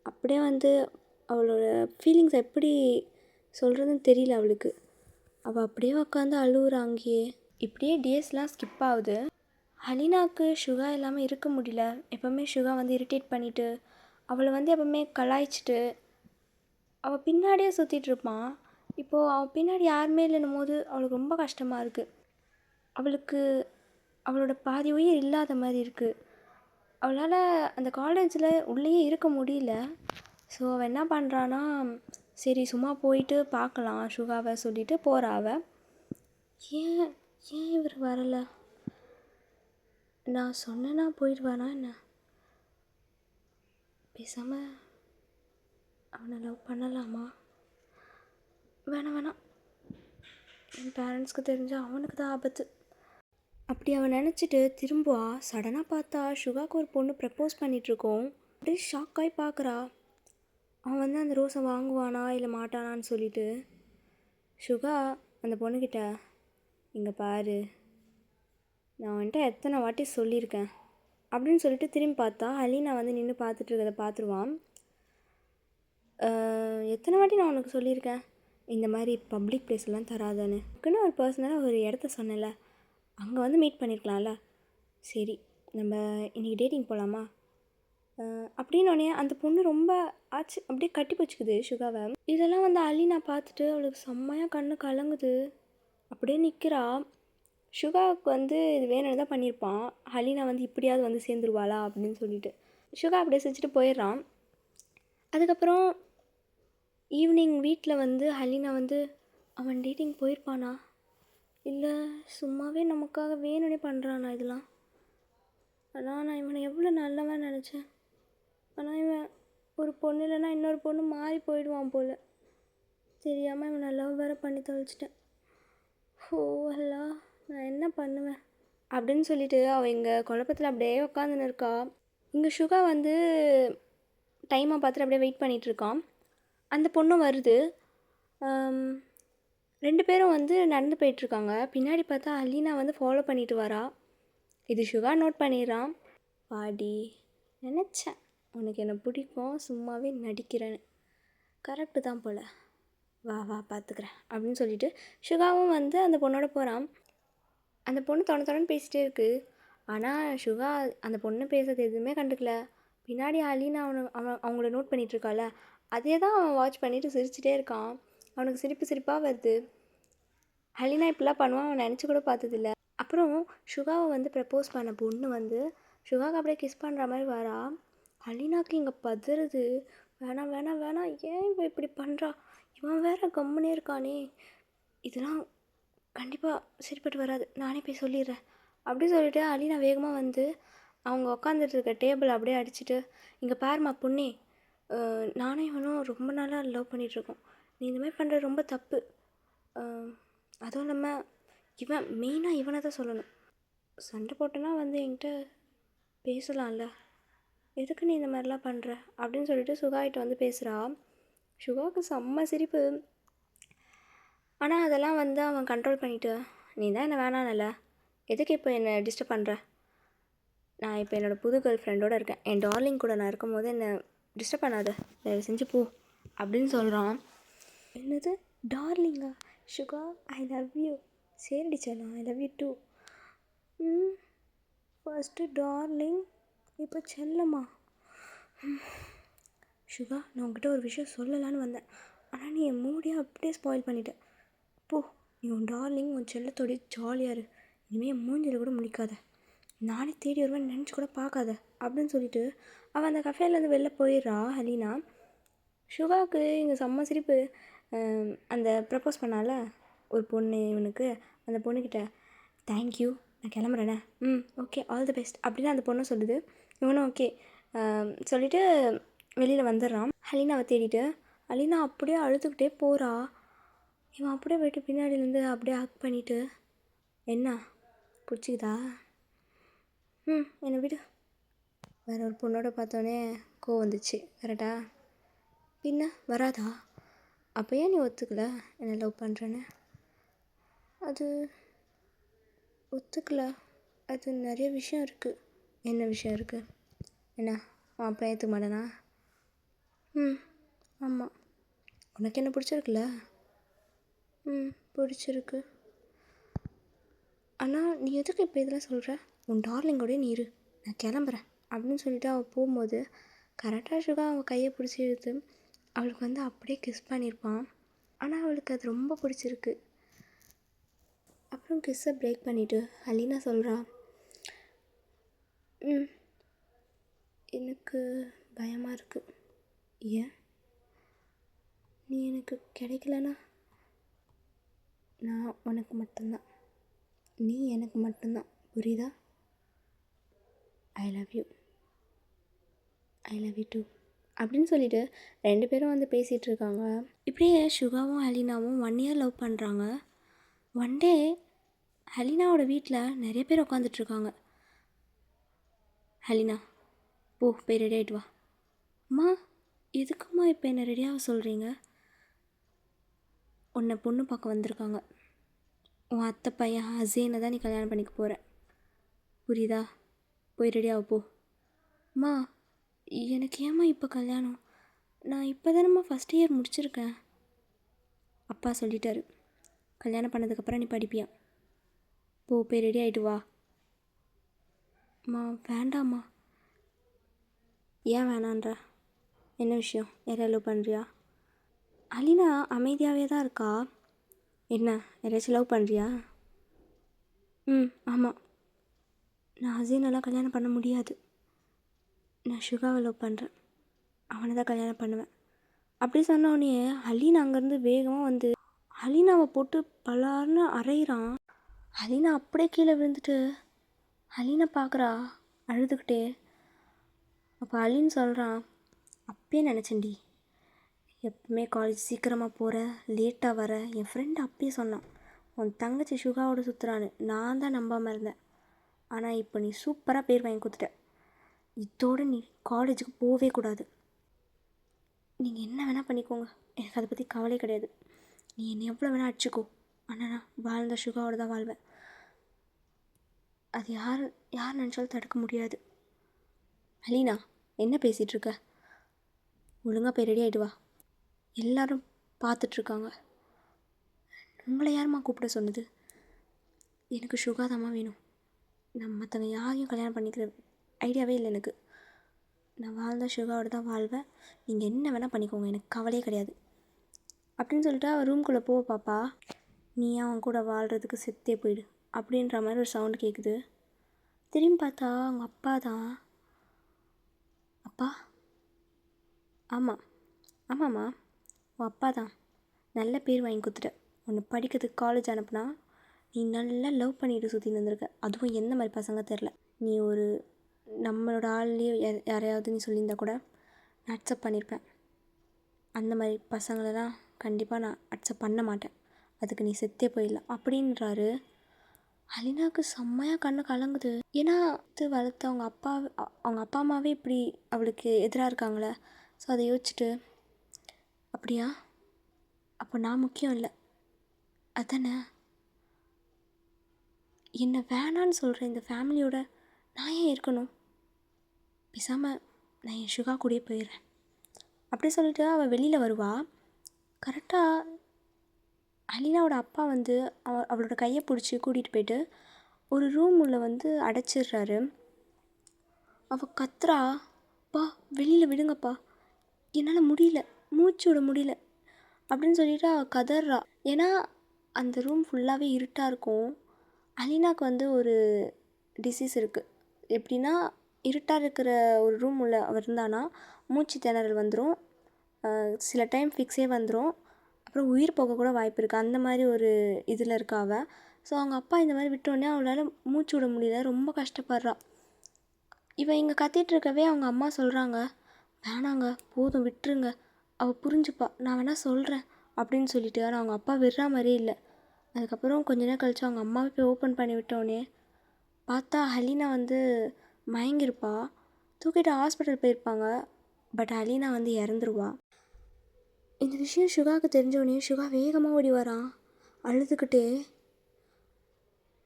அப்படியே வந்து அவளோட ஃபீலிங்ஸ் எப்படி சொல்கிறதுன்னு தெரியல அவளுக்கு. அவள் அப்படியே உட்காந்து அழுவுறா அங்கேயே. இப்படியே டேஸ்லாம் ஸ்கிப் ஆகுது. ஹலீனாவுக்கு சுகா இல்லாமல் இருக்க முடியல. எப்போவுமே சுகா வந்து இரிட்டேட் பண்ணிவிட்டு அவளை வந்து எப்போவுமே கலாய்ச்சிட்டு அவள் பின்னாடியே சுற்றிட்டு இருப்பான். இப்போது அவள் பின்னாடி யாருமே இல்லைன்னும் போது அவளுக்கு ரொம்ப கஷ்டமாக இருக்குது. அவளுக்கு அவளோட பாதி உயிர் இல்லாத மாதிரி இருக்குது. அவளால் அந்த காலேஜில் உள்ளேயே இருக்க முடியல. ஸோ அவள் என்ன பண்ணுறான்னா, சரி சும்மா போயிட்டு பார்க்கலாம் சுகாவை சொல்லிட்டு போகிறா. அவள் ஏன் இவர் வரலை? நான் சொன்னேன்னா போயிடுவானா என்ன? பேசாமல் அவனை லவ் பண்ணலாமா? வேணாம், என் பேரண்ட்ஸ்க்கு தெரிஞ்சால் அவனுக்கு தான் ஆபத்து. அப்படி அவன் நினச்சிட்டு திரும்புவா. சடனாக பார்த்தா சுகாவுக்கு ஒரு பொண்ணு ப்ரப்போஸ் பண்ணிகிட்ருக்கோம். அப்படியே ஷாக்காகி பார்க்குறா. அவன் வந்து அந்த ரோஸை வாங்குவானா இல்லை மாட்டானான்னு சொல்லிட்டு. சுகா அந்த பொண்ணுக்கிட்ட, இங்கே பாரு, நான் வந்துட்டு எத்தனை வாட்டி சொல்லியிருக்கேன் அப்படின்னு சொல்லிட்டு திரும்பி பார்த்தா ஹலீனா வந்து நின்று பார்த்துட்டு இருக்கிறத பார்த்துருவான். எத்தனை வாட்டி நான் உனக்கு சொல்லியிருக்கேன் இந்த மாதிரி பப்ளிக் பிளேஸ்லாம் தராதான்னு? அதுக்குன்னு ஒரு பர்சனலாக ஒரு இடத்த சொன்னேன்ல, அங்கே வந்து மீட் பண்ணியிருக்கலாம்ல. சரி, நம்ம இன்றைக்கி டேட்டிங் போகலாமா அப்படின்னோடனே அந்த பொண்ணு ரொம்ப ஆச்சு, அப்படியே கட்டி பிடிச்சிக்குது சுகாவை. இதெல்லாம் வந்து அலினா பார்த்துட்டு அவளுக்கு செம்மையாக கண்ணு கலங்குது. அப்படியே நிற்கிறா. சுகாவுக்கு வந்து இது வேணும்னு தான் பண்ணியிருப்பான். ஹலீனா வந்து இப்படியாவது வந்து சேர்ந்துருவாளா அப்படின்னு சொல்லிட்டு சுகா அப்படியே சிரிச்சிட்டு போயிடுறான். அதுக்கப்புறம் ஈவினிங் வீட்டில் வந்து ஹலீனா வந்து, அவன் டேட்டிங் போயிருப்பானா இல்லை சும்மாவே நமக்காக வேணும்னே பண்ணுறானா இதெல்லாம்? ஆனால் நான் இவனை எவ்வளோ நல்லவன் நினச்சேன். ஆனால் இவன் ஒரு பொண்ணு இல்லைன்னா இன்னொரு பொண்ணு மாறி போயிடுவான் போல். தெரியாமல் இவனை லவ் வேறு பண்ணி தொலைச்சிட்டேன். ஓ அல்லா, நான் என்ன பண்ணுவேன் அப்படின்னு சொல்லிட்டு அவள் இங்கே குழப்பத்தில் அப்படியே உட்காந்துன்னு இருக்கா. இங்கே சுகா வந்து டைமை பார்த்துட்டு அப்படியே வெயிட் பண்ணிகிட்ருக்கான். அந்த பொண்ணும் வருது. 2 பேரும் வந்து நடந்து போயிட்டுருக்காங்க. பின்னாடி பார்த்தா அலீனா வந்து ஃபாலோ பண்ணிட்டு வரா. இது சுகா நோட் பண்ணிடுறான். பாடி, நினச்சேன் உனக்கு என்ன பிடிக்கும், சும்மாவே நடிக்கிறேன்னு. கரெக்டு தான் போல், வா பார்த்துக்கிறேன் அப்படின்னு சொல்லிட்டு சுகாவும் வந்து அந்த பொண்ணோட போகிறான். அந்த பொண்ணு தொடன்னு பேசிகிட்டே இருக்குது. ஆனால் சுகா அந்த பொண்ணு பேசுறது எதுவுமே கண்டுக்கல. பின்னாடி அலீனா அவங்கள நோட் பண்ணிகிட்ருக்காள். அதே தான் அவன் வாட்ச் பண்ணிவிட்டு சிரிச்சிட்டே இருக்கான். அவனுக்கு சிரிப்பாக வருது. அலீனா இப்படிலாம் பண்ணுவான் அவன் நினச்சி கூட பார்த்ததில்ல. அப்புறம் சுகாவை வந்து ப்ரப்போஸ் பண்ண பொண்ணு வந்து சுகாவுக்கு அப்படியே கிஸ் பண்ணுற மாதிரி வரா. அலீனாவுக்கு இங்கே பதறுது. வேணாம், ஏன் இவன் இப்படி பண்ணுறா? இவன் வேற கம்முனே இருக்கானே, இதெல்லாம் கண்டிப்பாக சரிப்பட்டு வராது, நானே போய் சொல்லிடுறேன் அப்படி சொல்லிவிட்டு அலீனா வேகமாக வந்து அவங்க உட்காந்துட்டு இருக்க டேபிள் அப்படியே அடிச்சுட்டு, இங்கே பாருமா பொண்ணே, நானும் இவனும் ரொம்ப நாளாக லவ் பண்ணிகிட்ருக்கோம். நீ இந்த மாதிரி பண்ணுறது ரொம்ப தப்பு. அதுவும் இல்லாமல் இவன் மெயினாக இவனை தான் சொல்லணும். சண்டை போட்டேன்னா வந்து என்கிட்ட பேசலாம்ல, எதுக்கு நீ இந்த மாதிரிலாம் பண்ணுற அப்படின்னு சொல்லிட்டு சுகாகிட்ட வந்து பேசுகிறா. சுகாவுக்கு செம்ம சிரிப்பு. ஆனால் அதெல்லாம் வந்து அவன் கண்ட்ரோல் பண்ணிவிட்டு, நீ தான் என்ன வேணானல்ல, எதுக்கு இப்போ என்னை டிஸ்டர்ப் பண்ணுற? நான் இப்போ என்னோடய புது கேர்ள் ஃப்ரெண்டோடு இருக்கேன், என் டார்லிங் கூட நான் இருக்கும் போது என்னை டிஸ்டர்ப் பண்ணாத, தயவு செஞ்சு போ அப்படின்னு சொல்கிறான். என்னது டார்லிங்கா? சுகா ஐ லவ் யூ. சரிடி செல்லம், I love you too. First darling, இப்போ செல்லம்மா. சுகா, நான் உங்ககிட்ட ஒரு விஷயம் சொல்லலான்னு வந்தேன், ஆனால் நீ என் மூடியாக அப்படியே ஸ்பாயில் பண்ணிட்ட. போ, நீ உன் டார்லிங் உன் செல்லத்தோடைய ஜாலியாக இரு, இனிமேல் என் மூஞ்சில் கூட முடிக்காத, நானே தேடி வருவேன் நினச்சி கூட பார்க்காத அப்படின்னு சொல்லிட்டு அவன் அந்த கஃபேலேருந்து வெளில போயிடுறா ஹலீனா. சுகாவுக்கு இங்கே செம்ம சிரிப்பு. அந்த ப்ரப்போஸ் பண்ணால ஒரு பொண்ணு இவனுக்கு, அந்த பொண்ணுக்கிட்ட தேங்க்யூ, நான் கிளம்புறேனே, ஓகே, ஆல் தி பெஸ்ட் அப்படின்னு அந்த பொண்ணு சொல்லுது. இவனும் ஓகே சொல்லிவிட்டு வெளியில் வந்துடுறான் ஹலீனாவை தேடிட்டு. ஹலீனா அப்படியே அழுதுகிட்டே போகிறா. இவன் அப்படியே போய்ட்டு பின்னாடியிலேருந்து அப்படியே ஹக் பண்ணிவிட்டு, என்ன பிடிச்சிக்குதா? என்னை விடு. வேறு ஒரு பொண்ணோட பார்த்தோன்னே கோவம் வந்துச்சு, கரெக்டா? பின்ன வராதா? அப்போ ஏன் நீ ஒத்துக்கல என்னை லவ் பண்ணுறேன்னு? அது ஒத்துக்கல, அது நிறைய விஷயம் இருக்குது. என்ன விஷயம் இருக்குது? என்ன மாப்பிள்ளை ஏற்றுக்க மாட்டேனா? ஆமாம். உனக்கு என்ன பிடிச்சிருக்குல்ல? பிடிச்சிருக்கு. ஆனால் நீ எதுக்கு இப்போ இதெல்லாம் சொல்கிற? உன் டார்லிங்கோடய நீ இரு, நான் கிளம்புறேன் அப்படின்னு சொல்லிவிட்டு அவள் போகும்போது கரெக்டாக சுகா அவள் கையை பிடிச்சி இழுத்து அவளுக்கு வந்து அப்படியே கிஸ் பண்ணியிருப்பான். ஆனால் அவளுக்கு அது ரொம்ப பிடிச்சிருக்கு. அப்புறம் கிஸ்ஸை பிரேக் பண்ணிவிட்டு ஹலீனா சொல்கிறா, எனக்கு பயமாக இருக்குது. ஏன்? நீ எனக்கு கிடைக்கலனா நான் உனக்கு மட்டும்தான், நீ எனக்கு மட்டும்தான், புரியுதா? I love you, I love you too அப்படின்னு சொல்லிட்டு 2 பேரும் வந்து பேசிகிட்டு இருக்காங்க. இப்படியே சுகாவும் ஹலீனாவும் 1 இயர் லவ் பண்ணுறாங்க. ஒன் டே ஹலீனாவோட வீட்டில் நிறைய பேர் உட்காந்துட்ருக்காங்க. ஹலீனா, போய் ரெடி ஆகிட்டு வா. அம்மா, எதுக்கும்மா இப்போ என்ன ரெடியாக சொல்கிறீங்க? உன்னை பொண்ணு பார்க்க வந்திருக்காங்க. உன் அத்தை பையன் ஹசேனை தான் நீ கல்யாணம் பண்ணிக்க போகிற, புரியுதா? போய் ரெடியாக போ. அம்மா, எனக்கு ஏம்மா இப்போ கல்யாணம்? நான் இப்போ தானம்மா ஃபஸ்ட் இயர் முடிச்சிருக்கேன். அப்பா சொல்லிட்டாரு, கல்யாணம் பண்ணதுக்கப்புறம் நீ படிப்பியா. போய் ரெடி ஆகிட்டு வா. அம்மா வேண்டாம்மா. ஏன் வேணான்ற? என்ன விஷயம்? யாரையும் லவ் பண்ணுறியா? அலினா அமைதியாகவே தான் இருக்கா. என்ன, யாராச்சும் லவ் பண்ணுறியா? ஆமாம். நான் ஹசீனெல்லாம் கல்யாணம் பண்ண முடியாது. நான் சுகாவை லவ் பண்ணுறேன், அவனை தான் கல்யாணம் பண்ணுவேன் அப்படி சொன்னோடனே ஹலீனா அங்கேருந்து வேகமாக வந்து ஹலீனாவை போட்டு பலார்னு அரைகிறான். ஹலீனா அப்படியே கீழே விழுந்துட்டு ஹலீனை பார்க்குறா அழுதுகிட்டே. அப்போ அலின்னு சொல்கிறான், அப்பயே நினச்சேன்டி, எப்பவுமே காலேஜ் சீக்கிரமாக போகிற, லேட்டாக வர. என் ஃப்ரெண்டு அப்பயே சொன்னான், உன் தங்கச்சி சுகாவோட சுற்றுறான்னு. நான் தான் நம்பாமல் இருந்தேன். ஆனால் இப்போ நீ சூப்பராக பேர் வாங்கி கொடுத்துட்ட. இதோடு நீ காலேஜுக்கு போகவே கூடாது. நீங்கள் என்ன வேணால் பண்ணிக்கோங்க, எனக்கு அதை பற்றி கவலை கிடையாது. நீ என்னை எவ்வளோ வேணால் அடிச்சுக்கோ, ஆனால் நான் வாழ்ந்த சுகாவோட தான் வாழ்வேன். அது யார் நினச்சாலும் தடுக்க முடியாது. அலீனா, என்ன பேசிகிட்ருக்க? ஒழுங்காக போய் ரெடி ஆகிட்டு வா. எல்லோரும் பார்த்துட்ருக்காங்க. உங்களை யாரும்மா கூப்பிட சொன்னது? எனக்கு சுகாதாமா வேணும். நான் மற்றவங்க யாரையும் கல்யாணம் பண்ணிக்கிற ஐடியாவே இல்லை எனக்கு. நான் வாழ்ந்த சுகாவோடு தான் வாழ்வேன். நீங்கள் என்ன வேணால் பண்ணிக்கோங்க, எனக்கு கவலையே கிடையாது அப்படின்னு சொல்லிட்டு அவன் ரூம்குள்ளே போக பாப்பா. நீ அவன் கூட வாழ்கிறதுக்கு செத்தே போயிடு அப்படின்ற மாதிரி ஒரு சவுண்டு கேட்குது. திரும்பி பார்த்தா அவங்க அப்பா தான். அப்பா? ஆமாம்மா, உன் அப்பா தான். நல்ல பேர் வாங்கி கொடுத்துட்ட. உன்னை படிக்கிறதுக்கு காலேஜ் அனுப்புனா நீ நல்லா லவ் பண்ணிட்டு சுற்றின்னு வந்திருக்க. அதுவும் எந்த மாதிரி பசங்க தெரில. நீ ஒரு நம்மளோட ஆள்லேயே யாரையாவது நீ சொல்லியிருந்தா கூட நான் அக்செப்ட் பண்ணியிருப்பேன். அந்த மாதிரி பசங்களெல்லாம் கண்டிப்பாக நான் அக்செப்ட் பண்ண மாட்டேன். அதுக்கு நீ செத்தே போயிடலாம் அப்படின்றாரு. அலினாவுக்கு செம்மையாக கண்ணு கலங்குது. ஏன்னா வளர்த்து அவங்க அப்பா அம்மாவே இப்படி அவளுக்கு எதிராக இருக்காங்களே. ஸோ அதை யோசிச்சுட்டு, அப்படியா, அப்போ நான் முக்கியம் இல்லை அதானே, என்னை வேணான்னு சொல்கிற இந்த ஃபேமிலியோட நான் ஏன் இருக்கணும், பேசாமல் நான் என் சுகா கூடயே போயிடுறேன் அப்படி சொல்லிட்டு அவள் வெளியில் வருவா. கரெக்டாக அலினாவோட அப்பா வந்து அவளோட கையை பிடிச்சி கூட்டிகிட்டு போயிட்டு ஒரு ரூம் உள்ள வந்து அடைச்சிடுறாரு. அவள் கத்துறா, பா வெளியில் விடுங்கப்பா, என்னால் முடியல, மூச்சு விட முடியல அப்படின்னு சொல்லிட்டு அவள் கதறா. ஏன்னா அந்த ரூம் ஃபுல்லாகவே இருட்டாக இருக்கும். அலினாவுக்கு வந்து ஒரு டிசீஸ் இருக்குது. எப்படின்னா, இருட்டாக இருக்கிற ஒரு ரூம் உள்ள அவள் இருந்தானா மூச்சு திணறல் வந்துடும், சில டைம் ஃபிக்ஸே வந்துடும், அப்புறம் உயிர் போக கூட வாய்ப்பு இருக்குது. அந்த மாதிரி ஒரு இதில் இருக்கா அவள். ஸோ அவங்க அப்பா இந்த மாதிரி விட்டோடனே அவளால் மூச்சு விட முடியல, ரொம்ப கஷ்டப்படுறா. இவன் இங்கே கத்திகிட்ருக்கவே அவங்க அம்மா சொல்கிறாங்க, வேணாங்க போதும் விட்டுருங்க, அவள் புரிஞ்சுப்பா, நான் வேணால் சொல்கிறேன் அப்படின்னு சொல்லிட்டு. ஆனால் அவங்க அப்பா விடுற மாதிரியே இல்லை. அதுக்கப்புறம் கொஞ்ச நேரம் கழித்து அவங்க அம்மாவை போய் ஓப்பன் பண்ணி விட்டோடனே பார்த்தா அலினா வந்து மயங்கிருப்பா. தூக்கிட்டு ஹாஸ்பிட்டல் போயிருப்பாங்க. பட் அலினா வந்து இறந்துருவா. இந்த விஷயம் சுகாவுக்கு தெரிஞ்சோடனே சுகா வேகமாக ஓடி வரான் அழுதுகிட்டே.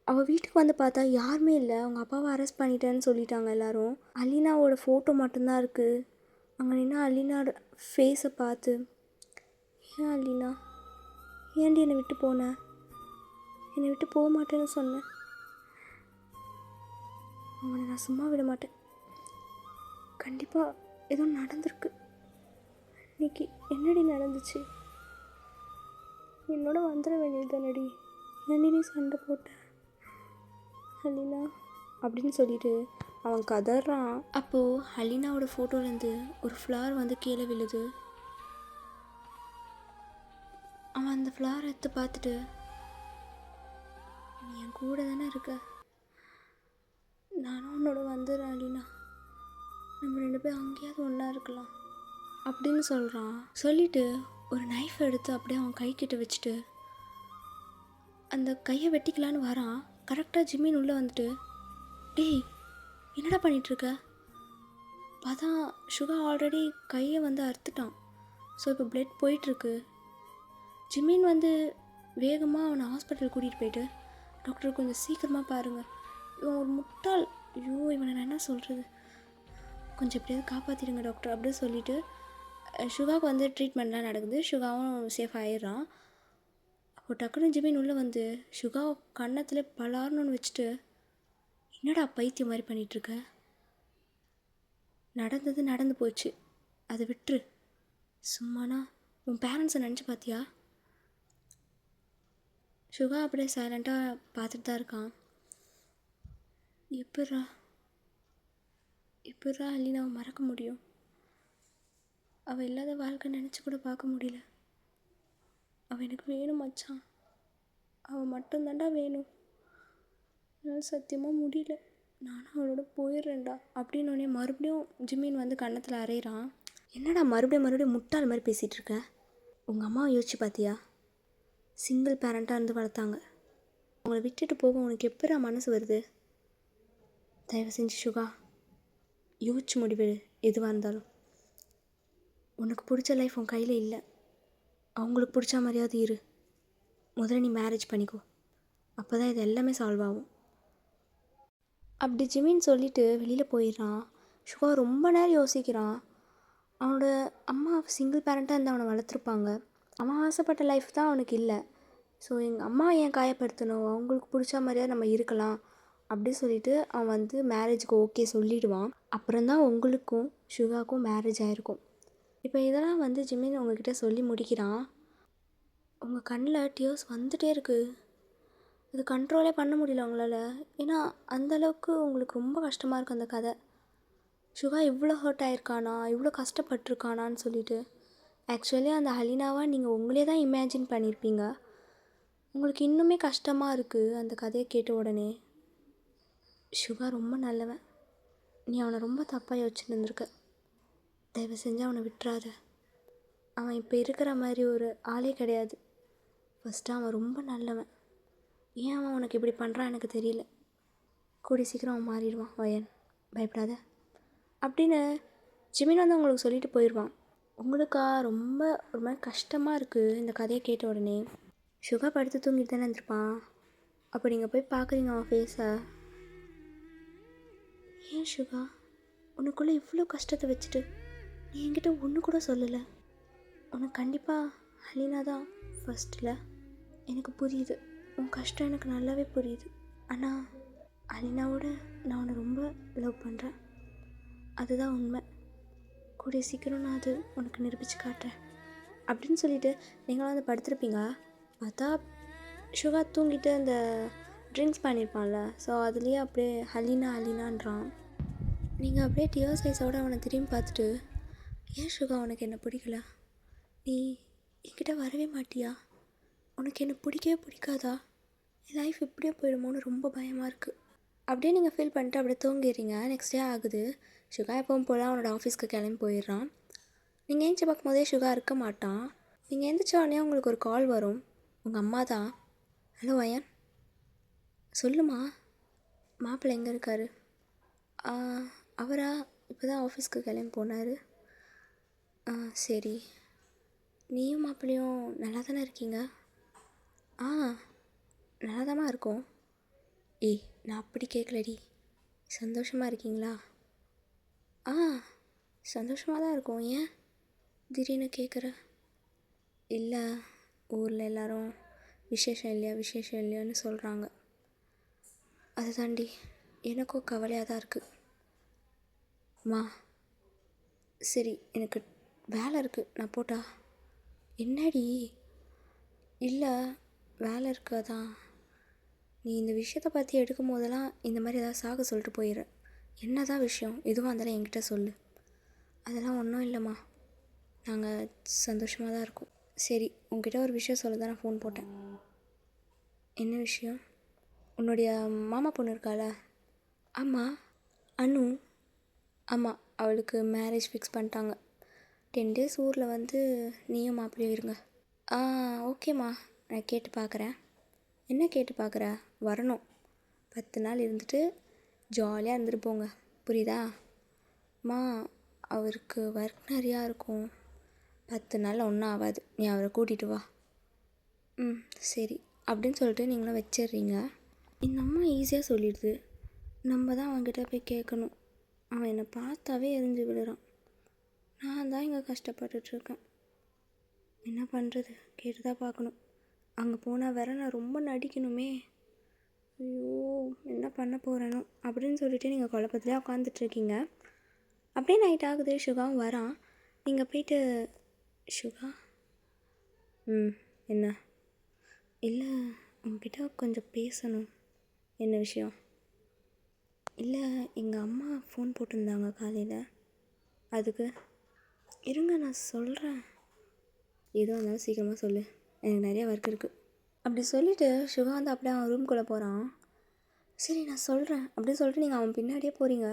அவள் வீட்டுக்கு வந்து பார்த்தா யாருமே இல்லை. அவங்க அப்பாவை அரெஸ்ட் பண்ணிட்டேன்னு சொல்லிட்டாங்க எல்லாரும். அலினாவோட ஃபோட்டோ மட்டும்தான் இருக்குது. அங்கே நின்று அலினாவோட ஃபேஸை பார்த்து, ஏன் அலினா, ஏன்டி என்னை விட்டு போனேன், என்னை விட்டு போக மாட்டேன்னு சொன்னேன், அவனை நான் சும்மா விட மாட்டேன், கண்டிப்பாக எதுவும் நடந்திருக்கு, இன்னைக்கு என்னடி நடந்துச்சு, என்னோட வந்துட வேண்டியது தானடி, ஏன்டி நீ சண்டை போட்ட அலினா அப்படின்னு சொல்லிட்டு அவன் கதறான். அப்போது அலினாவோட ஃபோட்டோலேருந்து ஒரு ஃப்ளவர் வந்து கீழே விழுது. அவன் அந்த ஃப்ளவர் எடுத்து பார்த்துட்டு, நீ என் கூட தானே இருக்க, நானும் உன்னோட வந்துடுறேன் அலினா, நம்ம 2 பேரும் அங்கேயாவது ஒன்றா இருக்கலாம் அப்படின்னு சொல்கிறான். சொல்லிவிட்டு ஒரு நைஃப் எடுத்து அப்படியே அவன் கைக்கிட்ட வச்சுட்டு அந்த கையை வெட்டிக்கலான்னு வரான். கரெக்டாக ஜிம்மின் உள்ளே வந்துட்டு, டேய் என்னடா பண்ணிகிட்ருக்க, பார்த்தா சுகா ஆல்ரெடி கையை வந்து அறுத்துட்டான். ஸோ இப்போ பிளட் போயிட்டுருக்கு. ஜிம்மின் வந்து வேகமாக அவனை ஹாஸ்பிட்டல் கூட்டிகிட்டு போயிட்டு, டாக்டர் கொஞ்சம் சீக்கிரமாக பாருங்கள், இவன் ஒரு முட்டாள், ஐயோ இவனை நான் என்ன சொல்கிறது, கொஞ்சம் எப்படியாவது காப்பாற்றிடுங்க டாக்டர் அப்படின்னு சொல்லிவிட்டு சுகாவுக்கு வந்து ட்ரீட்மெண்ட்லாம் நடக்குது. சுகாவும் சேஃப் ஆகிடுறான். அப்போ டக்குன்னு ஜிமின் உள்ளே வந்து சுகா கன்னத்தில் பலார்னு வச்சுட்டு, என்னடா பைத்தியம் மாதிரி பண்ணிகிட்ருக்க, நடந்தது நடந்து போச்சு, அதை விட்டுரு, சும்மானா உன் பேரண்ட்ஸை நினச்சி பார்த்தியா. சுகா அப்படியே சைலண்ட்டாக பார்த்துட்டு தான் இருக்கான். எப்படா அலினாவை மறக்க முடியும், அவள் இல்லாத வாழ்க்கை நினச்சி கூட பார்க்க முடியல, அவள் எனக்கு வேணும் மச்சான், அவள் மட்டும்தாண்டா வேணும், என்னால் சத்தியமாக முடியல, நானும் அவளோட போயிடுறேன்டா அப்படின்னோடனே மறுபடியும் ஜிம்மின் வந்து கன்னத்தில் அரைகிறான். என்னடா மறுபடியும் முட்டாள் மாதிரி பேசிகிட்டு இருக்க, உங்கள் அம்மாவை யோசிச்சு பார்த்தியா, சிங்கிள் பேரண்ட்டாக இருந்து வளர்த்தாங்க, அவங்கள விட்டுட்டு போக உனக்கு எப்படா மனசு வருது, தயவு செஞ்சு சுகா யோசிச்சு முடிவெடு, எதுவாக இருந்தாலும் உனக்கு பிடிச்ச லைஃப் உன் கையில் இல்லை, அவங்களுக்கு பிடிச்ச மாதிரியாவது இரு, முதல்ல நீ மேரேஜ் பண்ணிக்கோ, அப்போ தான் இது எல்லாமே சால்வ் ஆகும். அப்படி ஜிமின் சொல்லிவிட்டு வெளியில் போயிடுறான். சுகா ரொம்ப நேரம் யோசிக்கிறான். அவனோட அம்மா சிங்கிள் பேரண்ட்டாக இருந்து அவனை வளர்த்துருப்பாங்க, அவன் ஆசைப்பட்ட லைஃப் தான் அவனுக்கு இல்லை. ஸோ எங்கள் அம்மா ஏன் காயப்படுத்தணும், அவங்களுக்கு பிடிச்ச மாதிரியா நம்ம இருக்கலாம் அப்படி சொல்லிவிட்டு அவன் வந்து மேரேஜுக்கு ஓகே சொல்லிவிடுவான். அப்புறம்தான் உங்களுக்கும் சுகாவுக்கும் மேரேஜ் ஆகிருக்கும். இப்போ இதெல்லாம் வந்து ஜிமின் உங்ககிட்ட சொல்லி முடிக்கிறான். உங்கள் கண்ணில் டியர்ஸ் வந்துகிட்டே இருக்குது, அது கண்ட்ரோலே பண்ண முடியல உங்களால், ஏன்னா அந்தளவுக்கு உங்களுக்கு ரொம்ப கஷ்டமாக இருக்குது அந்த கதை. சுகா இவ்வளோ ஹர்ட் ஆகிருக்கானா, இவ்வளோ கஷ்டப்பட்டிருக்கானான்னு சொல்லிட்டு. ஆக்சுவலி அந்த அலினாவாக நீங்கள் உங்களே தான் இமேஜின் பண்ணியிருப்பீங்க. உங்களுக்கு இன்னுமே கஷ்டமாக இருக்குது அந்த கதையை கேட்ட உடனே. சுகா ரொம்ப நல்லவன், நீ அவனை ரொம்ப தப்பாக யோசிச்சுட்டு இருந்திருக்க, தயவு செஞ்சு அவனை விட்டுறாத, அவன் இப்போ இருக்கிற மாதிரி ஒரு ஆளே கிடையாது, ஃபஸ்ட்டு அவன் ரொம்ப நல்லவன். ஏன் அவன் உனக்கு இப்படி பண்ணுறான் எனக்கு தெரியல. கூடிய சீக்கிரம் அவன் மாறிடுவான் வயன், பயப்படாத அப்படின்னு ஜிமின் வந்து உங்களுக்கு சொல்லிட்டு போயிடுவான். உங்களுக்கா ரொம்ப ஒரு மாதிரி கஷ்டமாக இருக்குது இந்த கதையை கேட்ட உடனே. சுகா படுத்து தூங்கிட்டு தானே இருந்திருப்பான். அப்போ நீங்கள் போய் பார்க்குறீங்க அவன் ஃபேஸை. ஏன் சுகா உனக்குள்ளே இவ்வளோ கஷ்டத்தை வச்சுட்டு நீ என்கிட்ட ஒன்று கூட சொல்லலை? உனக்கு கண்டிப்பாக அலினா தான் ஃபஸ்ட்டில். எனக்கு புரியுது, உன் கஷ்டம் எனக்கு நல்லாவே புரியுது. ஆனால் அலினாவோட நான் உன்னை ரொம்ப லவ் பண்ணுறேன், அதுதான் உண்மை. கூடிய சீக்கிரம் நான் அது உனக்கு நிரூபித்து காட்டுறேன் அப்படின்னு சொல்லிவிட்டு நீங்களும் வந்து படுத்துருப்பீங்க. பார்த்தா சுகா தூங்கிட்டு அந்த ட்ரிங்க்ஸ் பண்ணியிருப்பான்ல, ஸோ அதுலேயே அப்படியே அலினா அலினான்றான். நீங்கள் அப்படியே டியர் சைஸோடு அவனை திரும்பி பார்த்துட்டு, ஏன் சுகா உனக்கு என்ன பிடிக்கல? நீ என்கிட்ட வரவே மாட்டியா? உனக்கு என்ன பிடிக்கவே பிடிக்காதா? என் லைஃப் இப்படியே போயிடுமோன்னு ரொம்ப பயமாக இருக்குது அப்படியே நீங்கள் ஃபீல் பண்ணிட்டு அப்படியே தூங்கிடுறீங்க. நெக்ஸ்ட் டே ஆகுது. சுகா எப்பவும் போல் அவனோட ஆஃபீஸ்க்கு கிளம்பி போயிடுறான். நீங்கள் ஏஞ்சி பார்க்கும்போதே சுகா இருக்க மாட்டான். நீங்கள் எழுந்திரிச்ச உடனே உங்களுக்கு ஒரு கால் வரும். உங்கள் அம்மா தான். ஹலோ அயன், சொல்லுமா, மாப்பிள்ளை எங்கே இருக்கார்? அவரா இப்போ தான் ஆஃபீஸ்க்கு கிளம்பி போனார். சரி, நீயும் மாப்பிள்ளையும் நல்லா தானே இருக்கீங்க? நல்லா தானே இருக்கோம். ஏய், நான் அப்படி கேட்கலடி, சந்தோஷமாக இருக்கீங்களா? சந்தோஷமாக தான் இருக்கோம். ஏன் திடீர்னு கேட்குற? இல்லை, ஊரில் எல்லோரும் விசேஷம் இல்லையான்னு சொல்கிறாங்க. அது தாண்டி எனக்கும் கவலையாக தான் இருக்குது. அம்மா சரி, எனக்கு வேலை இருக்குது, நான் போட்டா? என்னடி? இல்லை, வேலை இருக்காதான். நீ இந்த விஷயத்தை பற்றி எடுக்கும் போதெல்லாம் இந்த மாதிரி ஏதாவது சாக சொல்லிட்டு போயிடுற. என்ன தான் விஷயம் எதுவாக இருந்தாலும் என்கிட்ட சொல்லு. அதெல்லாம் ஒன்றும் இல்லைம்மா, நாங்கள் சந்தோஷமாக தான் இருக்கோம். சரி, உங்ககிட்ட ஒரு விஷயம் சொல்ல தான் நான் ஃபோன் போட்டேன். என்ன விஷயம்? உன்னுடைய மாமா பொண்ணு இருக்காள? ஆமாம், அனு. ஆமாம், அவளுக்கு மேரேஜ் ஃபிக்ஸ் பண்ணிட்டாங்க. 10 days ஊரில் வந்து நீயும் மாப்பிள்ளையும் இருங்க. ஓகேம்மா, நான் கேட்டு பார்க்குறேன். என்ன கேட்டு பார்க்குற? வரணும், 10 நாள் இருந்துட்டு ஜாலியாக இருந்துட்டு போங்க, புரியுதா? அம்மா, அவருக்கு ஒர்க் நிறையா இருக்கும், 10 நாளில் ஒன்றும் ஆகாது, நீ அவரை கூட்டிகிட்டு வா. சரி அப்படின்னு சொல்லிட்டு நீங்களும் வச்சிடுறீங்க. இந்த அம்மா ஈஸியாக சொல்லிடுது. நம்ம தான் அவன்கிட்ட போய் கேட்கணும். அவன் என்னை பார்த்தாவே எரிஞ்சு விழுறான். நான் தான் இங்கே கஷ்டப்பட்டுட்ருக்கேன். என்ன பண்ணுறது, கேட்டு தான் பார்க்கணும். அங்கே போனால் வேற நான் ரொம்ப நடிக்கணுமே. ஐயோ, என்ன பண்ண போகிறேனோ அப்படின்னு சொல்லிட்டு நீங்கள் குழப்பத்திலே உட்காந்துட்ருக்கீங்க. அப்படியே நைட் ஆகுது. சுகாவும் வரான். நீங்கள் போயிட்டு, சுகா என்ன? இல்லை, உங்ககிட்ட கொஞ்சம் பேசணும். என்ன விஷயம்? இல்லை, எங்கள் அம்மா ஃபோன் போட்டிருந்தாங்க காலையில், அதுக்கு. இருங்க நான் சொல்கிறேன். எதுவும் இருந்தாலும் சீக்கிரமாக சொல்லு, எனக்கு நிறையா ஒர்க் இருக்குது அப்படி சொல்லிவிட்டு சுகா வந்து அப்படியே அவன் ரூம்குள்ளே போகிறான். சரி நான் சொல்கிறேன் அப்படின்னு சொல்லிட்டு நீங்கள் அவன் பின்னாடியே போகிறீங்க.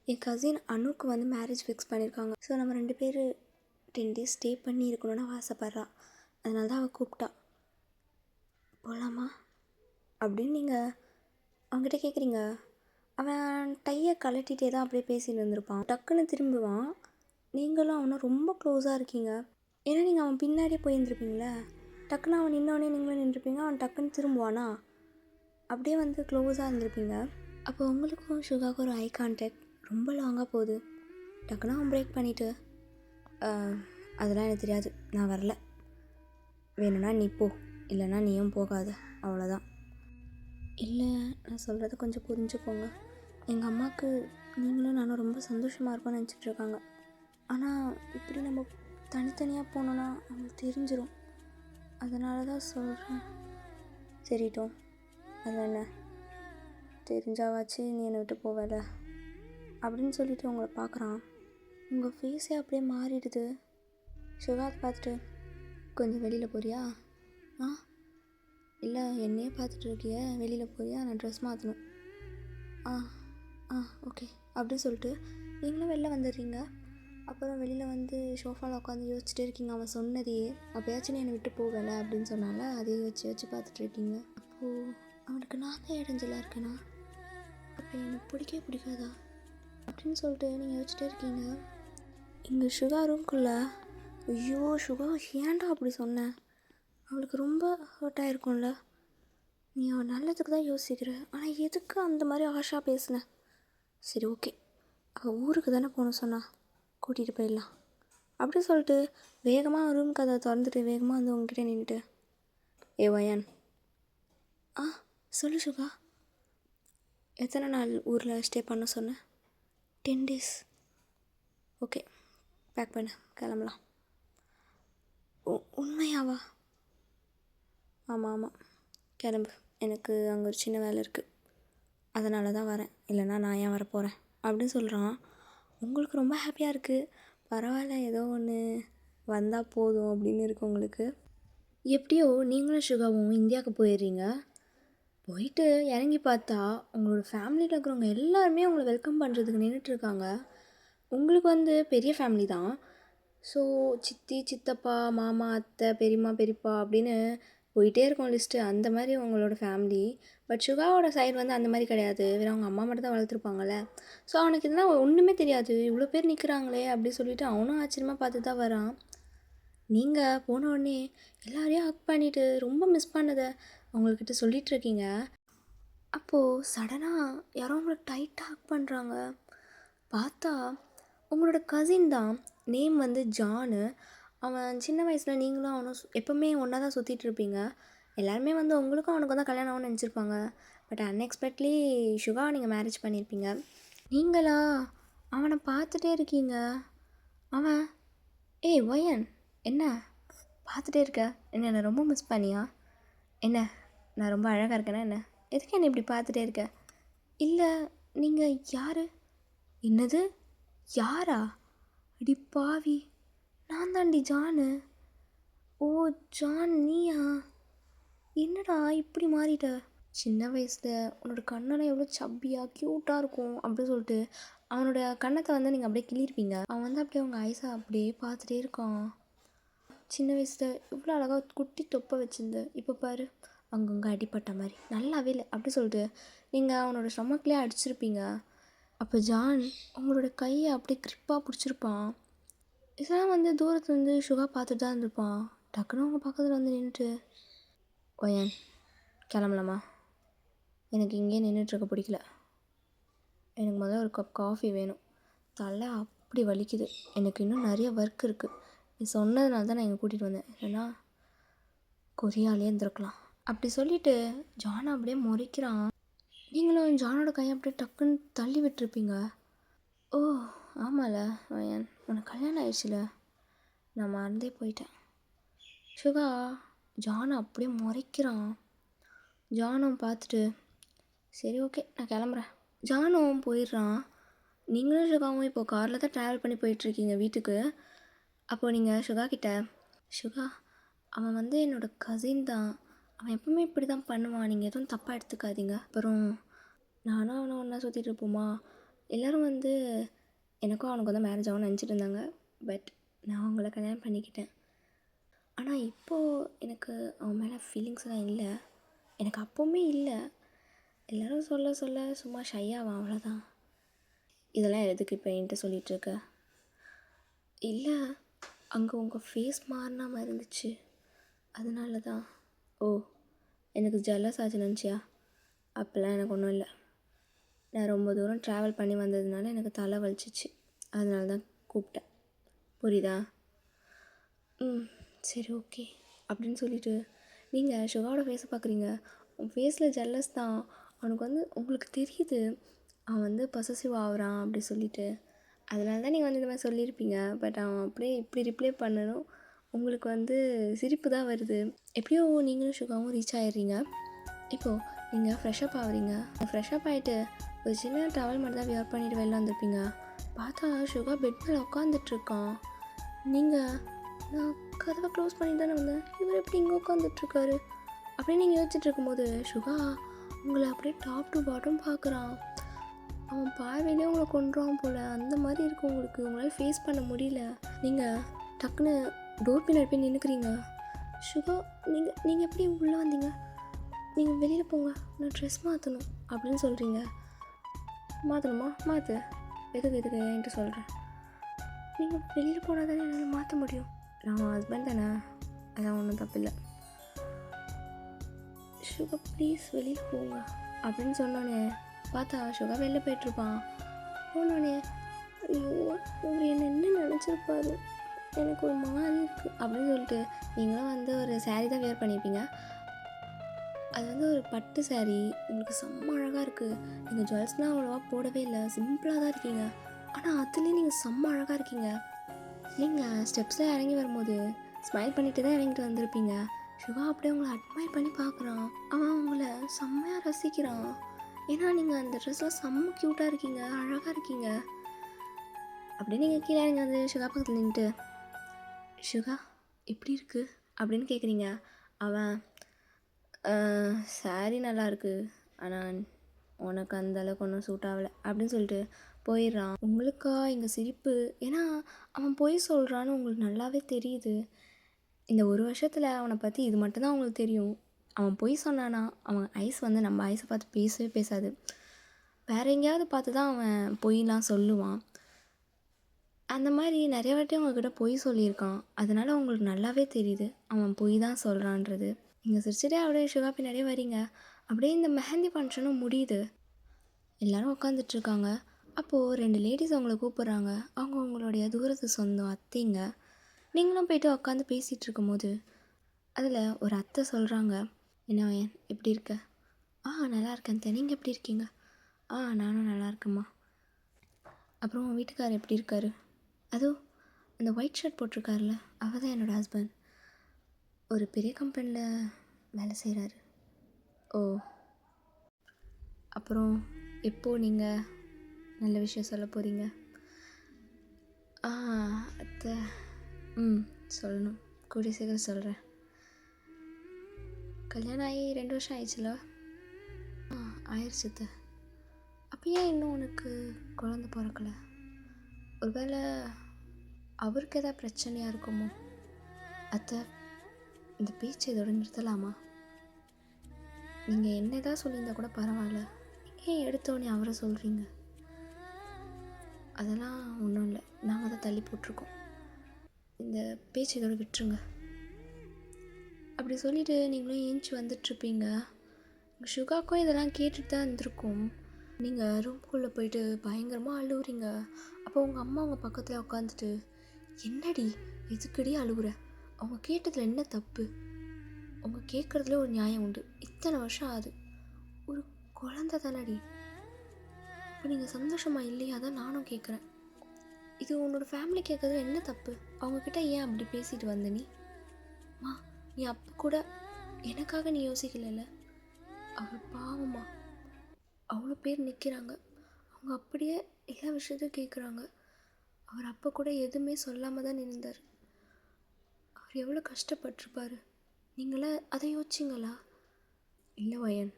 என் கசின் அனுக்கு வந்து மேரேஜ் ஃபிக்ஸ் பண்ணியிருக்காங்க. ஸோ நம்ம 2 பேர் 10 days ஸ்டே பண்ணி இருக்கணும்னு ஆசைப்பட்றா. அதனால தான் அவள் கூப்பிட்டா. போகலாமா அப்படின்னு நீங்கள் அவங்ககிட்ட கேட்குறீங்க. அவன் டையை கழட்டிகிட்டே தான் அப்படியே பேசிட்டு இருந்திருப்பான். டக்குன்னு திரும்புவான். நீங்களும் அவனும் ரொம்ப க்ளோஸாக இருக்கீங்க. ஏன்னா நீங்கள் அவன் பின்னாடியே போயிருந்துருப்பீங்களே. டக்குன்னு அவன் நின்னோடனே நீங்களும் நின்றுருப்பீங்க. அவன் டக்குன்னு திரும்புவானா, அப்படியே வந்து க்ளோஸாக இருந்திருப்பீங்க. அப்போ உங்களுக்கும் சுகாவுக்கும் ஒரு ஐ கான்டாக்ட் ரொம்ப லாங்காக போகுது. டக்குன்னு அவன் பிரேக் பண்ணிவிட்டு, அதெல்லாம் எனக்கு தெரியாது, நான் வரல, வேணும்னா நீ போ, இல்லைன்னா நீயும் போகாத, அவ்வளோதான். இல்லை, நான் சொல்கிறத கொஞ்சம் புரிஞ்சுக்கோங்க. எங்கள் அம்மாவுக்கு நீங்களும் நானும் ரொம்ப சந்தோஷமாக இருப்போம்னு நினச்சிட்ருக்காங்க. ஆனால் இப்படி நம்ம தனித்தனியாக போனோன்னா அவங்களுக்கு தெரிஞ்சிடும். அதனால தான் சொல்கிறேன். சரிட்டோம், அது என்ன, தெரிஞ்சாவாச்சு நீ என்னை விட்டு போவல அப்படின்னு சொல்லிட்டு உங்களை பார்க்குறான். உங்கள் ஃபேஸே அப்படியே மாறிடுது. சுகாத் பார்த்துட்டு, கொஞ்சம் வெளியில் போறியா? இல்லை, என்னையே பார்த்துட்டு இருக்கிய, வெளியில் போறியா? நான் ட்ரெஸ் மாற்றணும். ஓகே அப்படின்னு சொல்லிட்டு நீங்களும் வெளில வந்துடுறீங்க. அப்புறம் வெளியில் வந்து சோஃபாவில் உட்காந்து யோசிச்சுட்டே இருக்கீங்க அவன் சொன்னதையே. அப்போயாச்சும் நீ என்னை விட்டு போகலை அப்படின்னு சொன்னால அதையே வச்சு வச்சு பார்த்துட்ருக்கீங்க. அப்போது அவனுக்கு நான் தான் இடைஞ்சலாக இருக்கேனா? அப்போ எனக்கு பிடிக்கவே பிடிக்காதா அப்படின்னு சொல்லிட்டு நீங்கள் யோசிச்சுட்டே இருக்கீங்க. இங்கே சுகா ரூம்குள்ளே, ஐயோ சுகா ஏன்டா அப்படி சொன்னேன், அவளுக்கு ரொம்ப ஹர்ட் ஆகிருக்கும்ல, நீ அவன் நல்லதுக்கு தான் யோசிக்கிற, ஆனால் எதுக்கு அந்த மாதிரி ஆஷா பேசினேன். சரி ஓகே, அவள் ஊருக்கு தானே போகணும் சொன்னா, கூட்டிகிட்டு போயிடலாம் அப்படி சொல்லிட்டு வேகமாக ரூம் கதை திறந்துட்டு வேகமாக வந்து உங்ககிட்ட நின்றுட்டு, ஏ வயன், ஆ சொல்லு சுகா, எத்தனை நாள் ஊரில் ஸ்டே பண்ண சொன்னேன்? 10 days. ஓகே, பேக் பண்ணு, கிளம்பலாம். உண்மையாவா? ஆமாம் ஆமாம், கிளம்பு, எனக்கு அங்கே ஒரு சின்ன வேலை இருக்குது, அதனால தான் வரேன், இல்லைனா நான் ஏன் வரப்போகிறேன் அப்படின்னு சொல்கிறான். உங்களுக்கு ரொம்ப ஹாப்பியாக இருக்குது. பரவாயில்ல, ஏதோ ஒன்று வந்தால் போதும் அப்படின்னு இருக்கு உங்களுக்கு. எப்படியோ நீங்களும் சுகாவும் இந்தியாவுக்கு போயிடுறீங்க. போயிட்டு இறங்கி பார்த்தா உங்களோட ஃபேமிலியில் இருக்கிறவங்க எல்லாருமே உங்களை வெல்கம் பண்ணுறதுக்கு நின்றுட்டுருக்காங்க. உங்களுக்கு வந்து பெரிய ஃபேமிலி தான். ஸோ சித்தி, சித்தப்பா, மாமா, அத்தை, பெரியம்மா, பெரியப்பா அப்படின்னு போயிட்டே இருக்கும் லிஸ்ட்டு. அந்த மாதிரி உங்களோட ஃபேமிலி. பட் சுகாவோட சைடு வந்து அந்த மாதிரி கிடையாது. வேறு அவங்க அம்மா மட்டும் தான் வளர்த்துருப்பாங்கள்ல. ஸோ அவனுக்கு இதெல்லாம் ஒன்றுமே தெரியாது. இவ்வளோ பேர் நிற்கிறாங்களே அப்படி சொல்லிவிட்டு அவனும் ஆச்சரியமாக பார்த்து தான் வரான். நீங்கள் போன உடனே எல்லாரையும் ஹக் பண்ணிவிட்டு ரொம்ப மிஸ் பண்ணதை அவங்கக்கிட்ட சொல்லிகிட்ருக்கீங்க. அப்போது சடனாக யாரோ உங்களை டைட்டாக ஹக் பண்ணுறாங்க. பார்த்தா உங்களோட கசின் தான். நேம் வந்து ஜானு. அவன் சின்ன வயசில் நீங்களும் அவனும் எப்போவுமே ஒன்றா தான் சுற்றிட்டு இருப்பீங்க. எல்லாருமே வந்து உங்களுக்கும் அவனுக்கும் தான் கல்யாணம் ஆகும்னு நினச்சிருப்பாங்க. பட் அன்எக்ஸ்பெக்ட்லி சுகா நீங்கள் மேரேஜ் பண்ணியிருப்பீங்க. நீங்களா அவனை பார்த்துட்டே இருக்கீங்க. அவன், ஏய் வயன், என்ன பார்த்துட்டே இருக்க, என்ன ரொம்ப மிஸ் பண்ணியா? என்ன நான் ரொம்ப அழகாக இருக்கேனா என்ன? எதுக்கு என்ன இப்படி பார்த்துட்டே இருக்க? இல்லை, நீங்கள் யார்? என்னது யாரா? அடி பாவி, நான் தாண்டி ஜானு. ஓ ஜான், நீயா? என்னடா இப்படி மாறிட்ட? சின்ன வயசில் உன்னோட கண்ணெல்லாம் எவ்வளோ சப்பியாக க்யூட்டாக இருக்கும் அப்படின்னு சொல்லிட்டு அவனோட கண்ணத்தை வந்து நீங்கள் அப்படியே கிள்ளிருப்பீங்க. அவன் வந்து அப்படியே அவங்க ஐஸை அப்படியே பார்த்துட்டே இருக்கான். சின்ன வயசில் இவ்வளோ அழகாக குட்டி தொப்பை வச்சுருந்து இப்போ பாரு அங்கங்கே அடிப்பட்ட மாதிரி நல்லாவே இல்லை அப்படி சொல்லிட்டு நீங்கள் அவனோட ஸ்டொமக்லேயே அடிச்சிருப்பீங்க. அப்போ ஜான் உங்களோட கையை அப்படியே க்ரிப்பாக பிடிச்சிருப்பான். இதெல்லாம் வந்து தூரத்துலேருந்து சுகா பார்த்துட்டு தான் இருந்திருப்பான். டக்குன்னு அவங்க பக்கத்தில் வந்து நின்றுட்டு, ஒயன் கிளம்பலாமா? எனக்கு இங்கேயே நின்றுட்டுருக்க பிடிக்கல, எனக்கு முதல்ல ஒரு கப் காஃபி வேணும், தலை அப்படி வலிக்குது, எனக்கு இன்னும் நிறைய ஒர்க் இருக்குது, நீ சொன்னதுனால தான் நான் இங்கே கூட்டிகிட்டு வந்தேன், இல்லைனா கொரியாலே இருந்திருக்கலாம் அப்படி சொல்லிவிட்டு ஜானை அப்படியே முறைக்கிறான். நீங்களும் ஜானோட கையை அப்படியே டக்குன்னு தள்ளி விட்டுருப்பீங்க. ஓ ஆமாம்ல வயன், உனக்கு கல்யாணம் ஆயிடுச்சுல, நான் மறந்தே போயிட்டேன். சுகா ஜானை அப்படியே முறைக்கிறான். ஜானும் பார்த்துட்டு சரி ஓகே நான் கிளம்புறேன். ஜானும் போயிடுறான். நீங்களும் சுகாவும் இப்போது காரில் தான் ட்ராவல் பண்ணி போயிட்டுருக்கீங்க வீட்டுக்கு. அப்போது நீங்கள் சுகா கிட்ட, சுகா அவன் வந்து என்னோடய கசின் தான், அவன் எப்பவுமே இப்படி தான் பண்ணுவான், நீங்கள் எதுவும் தப்பாக எடுத்துக்காதீங்க. அப்புறம் நானும் அவனை ஒன்றா சுற்றிட்டு இருப்போமா, எல்லோரும் வந்து எனக்கும் அவனுக்கு வந்து மேரேஜ் ஆகும்னு நினச்சிட்டு இருந்தாங்க. பட் நான் அவங்கள கல்யாணம் பண்ணிக்கிட்டேன். ஆனால் இப்போது எனக்கு அவன் மேலே ஃபீலிங்ஸ்லாம் இல்லை, எனக்கு அப்போவுமே இல்லை. எல்லோரும் சொல்ல சொல்ல சும்மா ஷையாவான், அவ்வளோதான். இதெல்லாம் எதுக்கு இப்போ என்கிட்ட சொல்லிகிட்ருக்க? இல்லை, அங்கே உங்கள் ஃபேஸ் மாறின மாதிரி இருந்துச்சு, அதனால தான். ஓ எனக்கு ஜெலஸ் ஆச்சு நினச்சியா? அப்போல்லாம் எனக்கு ஒன்றும் இல்லை. நான் ரொம்ப தூரம் ட்ராவல் பண்ணி வந்ததுனால எனக்கு தலை வலிச்சிச்சு, அதனால தான் கூப்பிட்டேன், புரியுதா? சரி ஓகே அப்படின்னு சொல்லிவிட்டு நீங்கள் சுகாவோட ஃபேஸை பார்க்குறீங்க. உன் ஃபேஸில் ஜெல்லஸ் தான். அவனுக்கு வந்து உங்களுக்கு தெரியுது அவன் வந்து பொசசிவ் ஆகுறான் அப்படி சொல்லிவிட்டு, அதனால தான் நீங்கள் வந்து இந்த மாதிரி சொல்லியிருப்பீங்க. பட் அவன் அப்படியே இப்படி ரிப்ளை பண்ணணும், உங்களுக்கு வந்து சிரிப்பு தான் வருது. எப்படியோ நீங்களும் சுகாவும் ரீச் ஆகிடுறீங்க. இப்போது நீங்கள் ஃப்ரெஷ்அப் ஆகுறீங்க. ஃப்ரெஷ்அப் ஆகிட்டு ஒரு சின்ன டவல் மட்டும் தான் வியர் பண்ணிவிட்டு வெளில வந்திருப்பீங்க. பார்த்தா சுகா பெட் மேலே உட்காந்துட்ருக்கான். நீங்கள், நான் கதவை க்ளோஸ் பண்ணி தானே வந்தேன், இவர் எப்படி இங்கே உட்காந்துட்ருக்காரு அப்படின்னு நீங்கள் யோசிச்சுட்டு இருக்கும்போது சுகா உங்களை அப்படியே டாப் டு பாட்டம் பார்க்குறான். அவன் பார்வையிலே உங்களை கொன்றுவான் போல். அந்த மாதிரி இருக்குது உங்களுக்கு. உங்களால் ஃபேஸ் பண்ண முடியல. நீங்கள் டக்குன்னு டோர் பின்னாடி போய் நின்றுக்கிறீங்க. சுகா, நீங்கள் எப்படி உள்ளே வந்தீங்க? நீங்கள் வெளியில் போங்க, நான் ட்ரெஸ் மாற்றணும் அப்படின்னு சொல்கிறீங்க. மாற்றணுமா? மாற்று. எதுக்கு என்கிட்ட சொல்கிறேன். நீங்கள் வெளியில் போனால் தானே என்னால் மாற்ற முடியும். நான் ஹஸ்பண்ட் தானே, அதான் ஒன்றும் தப்பில்லை. சுகா ப்ளீஸ் வெளியில் போங்க அப்படின்னு சொன்னோன்னே பார்த்தா சுகா வெளில போயிட்டுருப்பான். போனோடனே ஐயோ இவர் என்ன நினச்சிருப்பாரு, எனக்கு ஒரு மாதிரி இருக்குது அப்படின்னு சொல்லிட்டு நீங்களும் வந்து ஒரு சாரீ தான் வேர் பண்ணியிருப்பீங்க. அது வந்து ஒரு பட்டு சாரீ, உங்களுக்கு செம்ம அழகாக இருக்குது. நீங்கள் ஜுவல்ஸ்லாம் அவ்வளோவா போடவே இல்லை, சிம்பிளாக தான் இருக்கீங்க. ஆனால் அதுலேயும் நீங்கள் செம்ம அழகாக இருக்கீங்க. நீங்கள் ஸ்டெப்ஸில் இறங்கி வரும்போது ஸ்மைல் பண்ணிட்டு தான் இறங்கிட்டு வந்திருப்பீங்க. சுகா அப்படியே உங்களை அட்மையர் பண்ணி பார்க்குறான். அவன் உங்களை செம்மையாக ரசிக்கிறான். ஏன்னா நீங்கள் அந்த ட்ரெஸ்ஸில் செம்ம க்யூட்டாக இருக்கீங்க, அழகாக இருக்கீங்க. அப்படியே நீங்கள் கீழே இறங்கி வந்து சுகா பக்கத்தில் நின்றுட்டு சுகா எப்படி இருக்குது அப்படின்னு கேட்குறீங்க. அவன் சாரீ நல்லாயிருக்கு, ஆனால் உனக்கு அந்தளவுக்கு ஒன்றும் சூட் ஆகலை அப்படின்னு சொல்லிட்டு போயிடுறான். உங்களுக்கா இங்கே சிரிப்பு? ஏன்னா அவன் பொய் சொல்கிறான்னு உங்களுக்கு நல்லாவே தெரியுது. இந்த ஒரு வருஷத்தில் அவனை பற்றி இது மட்டும்தான் அவங்களுக்கு தெரியும். அவன் பொய் சொன்னானா அவன் ஐஸ் வந்து நம்ம ஐஸை பார்த்து பேசவே பேசாது. வேறு எங்கேயாவது பார்த்து தான் அவன் பொய்லாம் சொல்லுவான். அந்த மாதிரி நிறைய வாட்டி அவங்கக்கிட்ட பொய் சொல்லியிருக்கான். அதனால் அவங்களுக்கு நல்லாவே தெரியுது அவன் பொய் தான் சொல்கிறான்றது. நீங்கள் சிரிச்சிட்டே அப்படியே சுகா பின்னாடியே வரீங்க. அப்படியே இந்த மெஹந்தி ஃபங்க்ஷனும் முடியுது. எல்லோரும் உட்காந்துட்ருக்காங்க. அப்போது 2 லேடிஸ் அவங்கள கூப்பிட்றாங்க. அவங்க அவங்களுடைய தூரத்து சொந்தம் அத்தைங்க. நீங்களும் போய்ட்டு உட்காந்து பேசிகிட்டு இருக்கும்போது அதில் ஒரு அத்தை சொல்கிறாங்க, என்ன எப்படி இருக்க? நல்லா இருக்கேன் அத்தை, நீங்கள் எப்படி இருக்கீங்க? நானும் நல்லா இருக்கேம்மா. அப்புறம் உன் வீட்டுக்காரர் எப்படி இருக்காரு? அதுவும் அந்த ஒயிட் ஷர்ட் போட்டிருக்காருல, அவர் தான் என்னோடய ஹஸ்பண்ட். ஒரு பெரிய கம்பெனியில் வேலை செய்கிறாரு. ஓ, அப்புறம் எப்போது நீங்கள் நல்ல விஷயம் சொல்ல போகிறீங்க? அத்தை சொல்லணும், கூடிய சீக்கிரம் சொல்கிறேன். கல்யாணம் ஆகி 2 வருஷம் ஆயிடுச்சுல? ஆயிடுச்சு அத்தை. அப்போ ஏன் இன்னும் உனக்கு குழந்த பிறக்கலை? ஒருவேளை அவருக்கு எதாவது பிரச்சனையாக இருக்குமோ? அத்தை, இந்த பேச்சு இதோட நிறுத்தலாமா? நீங்கள் என்ன தான் சொல்லியிருந்தா கூட பரவாயில்ல, ஏன் எடுத்தோடனே அவரை சொல்கிறீங்க? அதெல்லாம் ஒன்றும் இல்லை, நாங்கள் தான் தள்ளி போட்டிருக்கோம். இந்த பேச்சு இதோட விட்டுருங்க. அப்படி சொல்லிவிட்டு நீங்களும் ஏஞ்சி வந்துட்ருப்பீங்க. சுகாக்கும் இதெல்லாம் கேட்டுட்டு தான் இருந்திருக்கும். நீங்கள் ரூம்குள்ளே போயிட்டு பயங்கரமாக அழுகுறீங்க. அப்போ உங்கள் அம்மா உங்கள் பக்கத்தில் உட்காந்துட்டு, என்னடி எதுக்கடி அழுகுற? அவங்க கேட்டதில் என்ன தப்பு? அவங்க கேட்குறதுல ஒரு நியாயம் உண்டு. இத்தனை வருஷம் ஆகுது, ஒரு குழந்த தானடி. இப்போ நீங்கள் சந்தோஷமாக இல்லையா? தான் நானும் கேட்குறேன். இது உன்னோட ஃபேமிலி கேட்குறதுல என்ன தப்பு? அவங்கக்கிட்ட ஏன் அப்படி பேசிட்டு வந்த நீ அப்போ கூட எனக்காக நீ யோசிக்கலைல்ல? அவர் பாவமா, அவ்வளோ பேர் நிற்கிறாங்க, அவங்க அப்படியே எல்லா விஷயத்தையும் கேட்குறாங்க. அவர் அப்போ கூட எதுவுமே சொல்லாமல் தான் நின்றார். அவர் எவ்வளோ கஷ்டப்பட்டிருப்பார். நீங்களே அதை யோசிச்சிங்களா? இல்லை வயன்,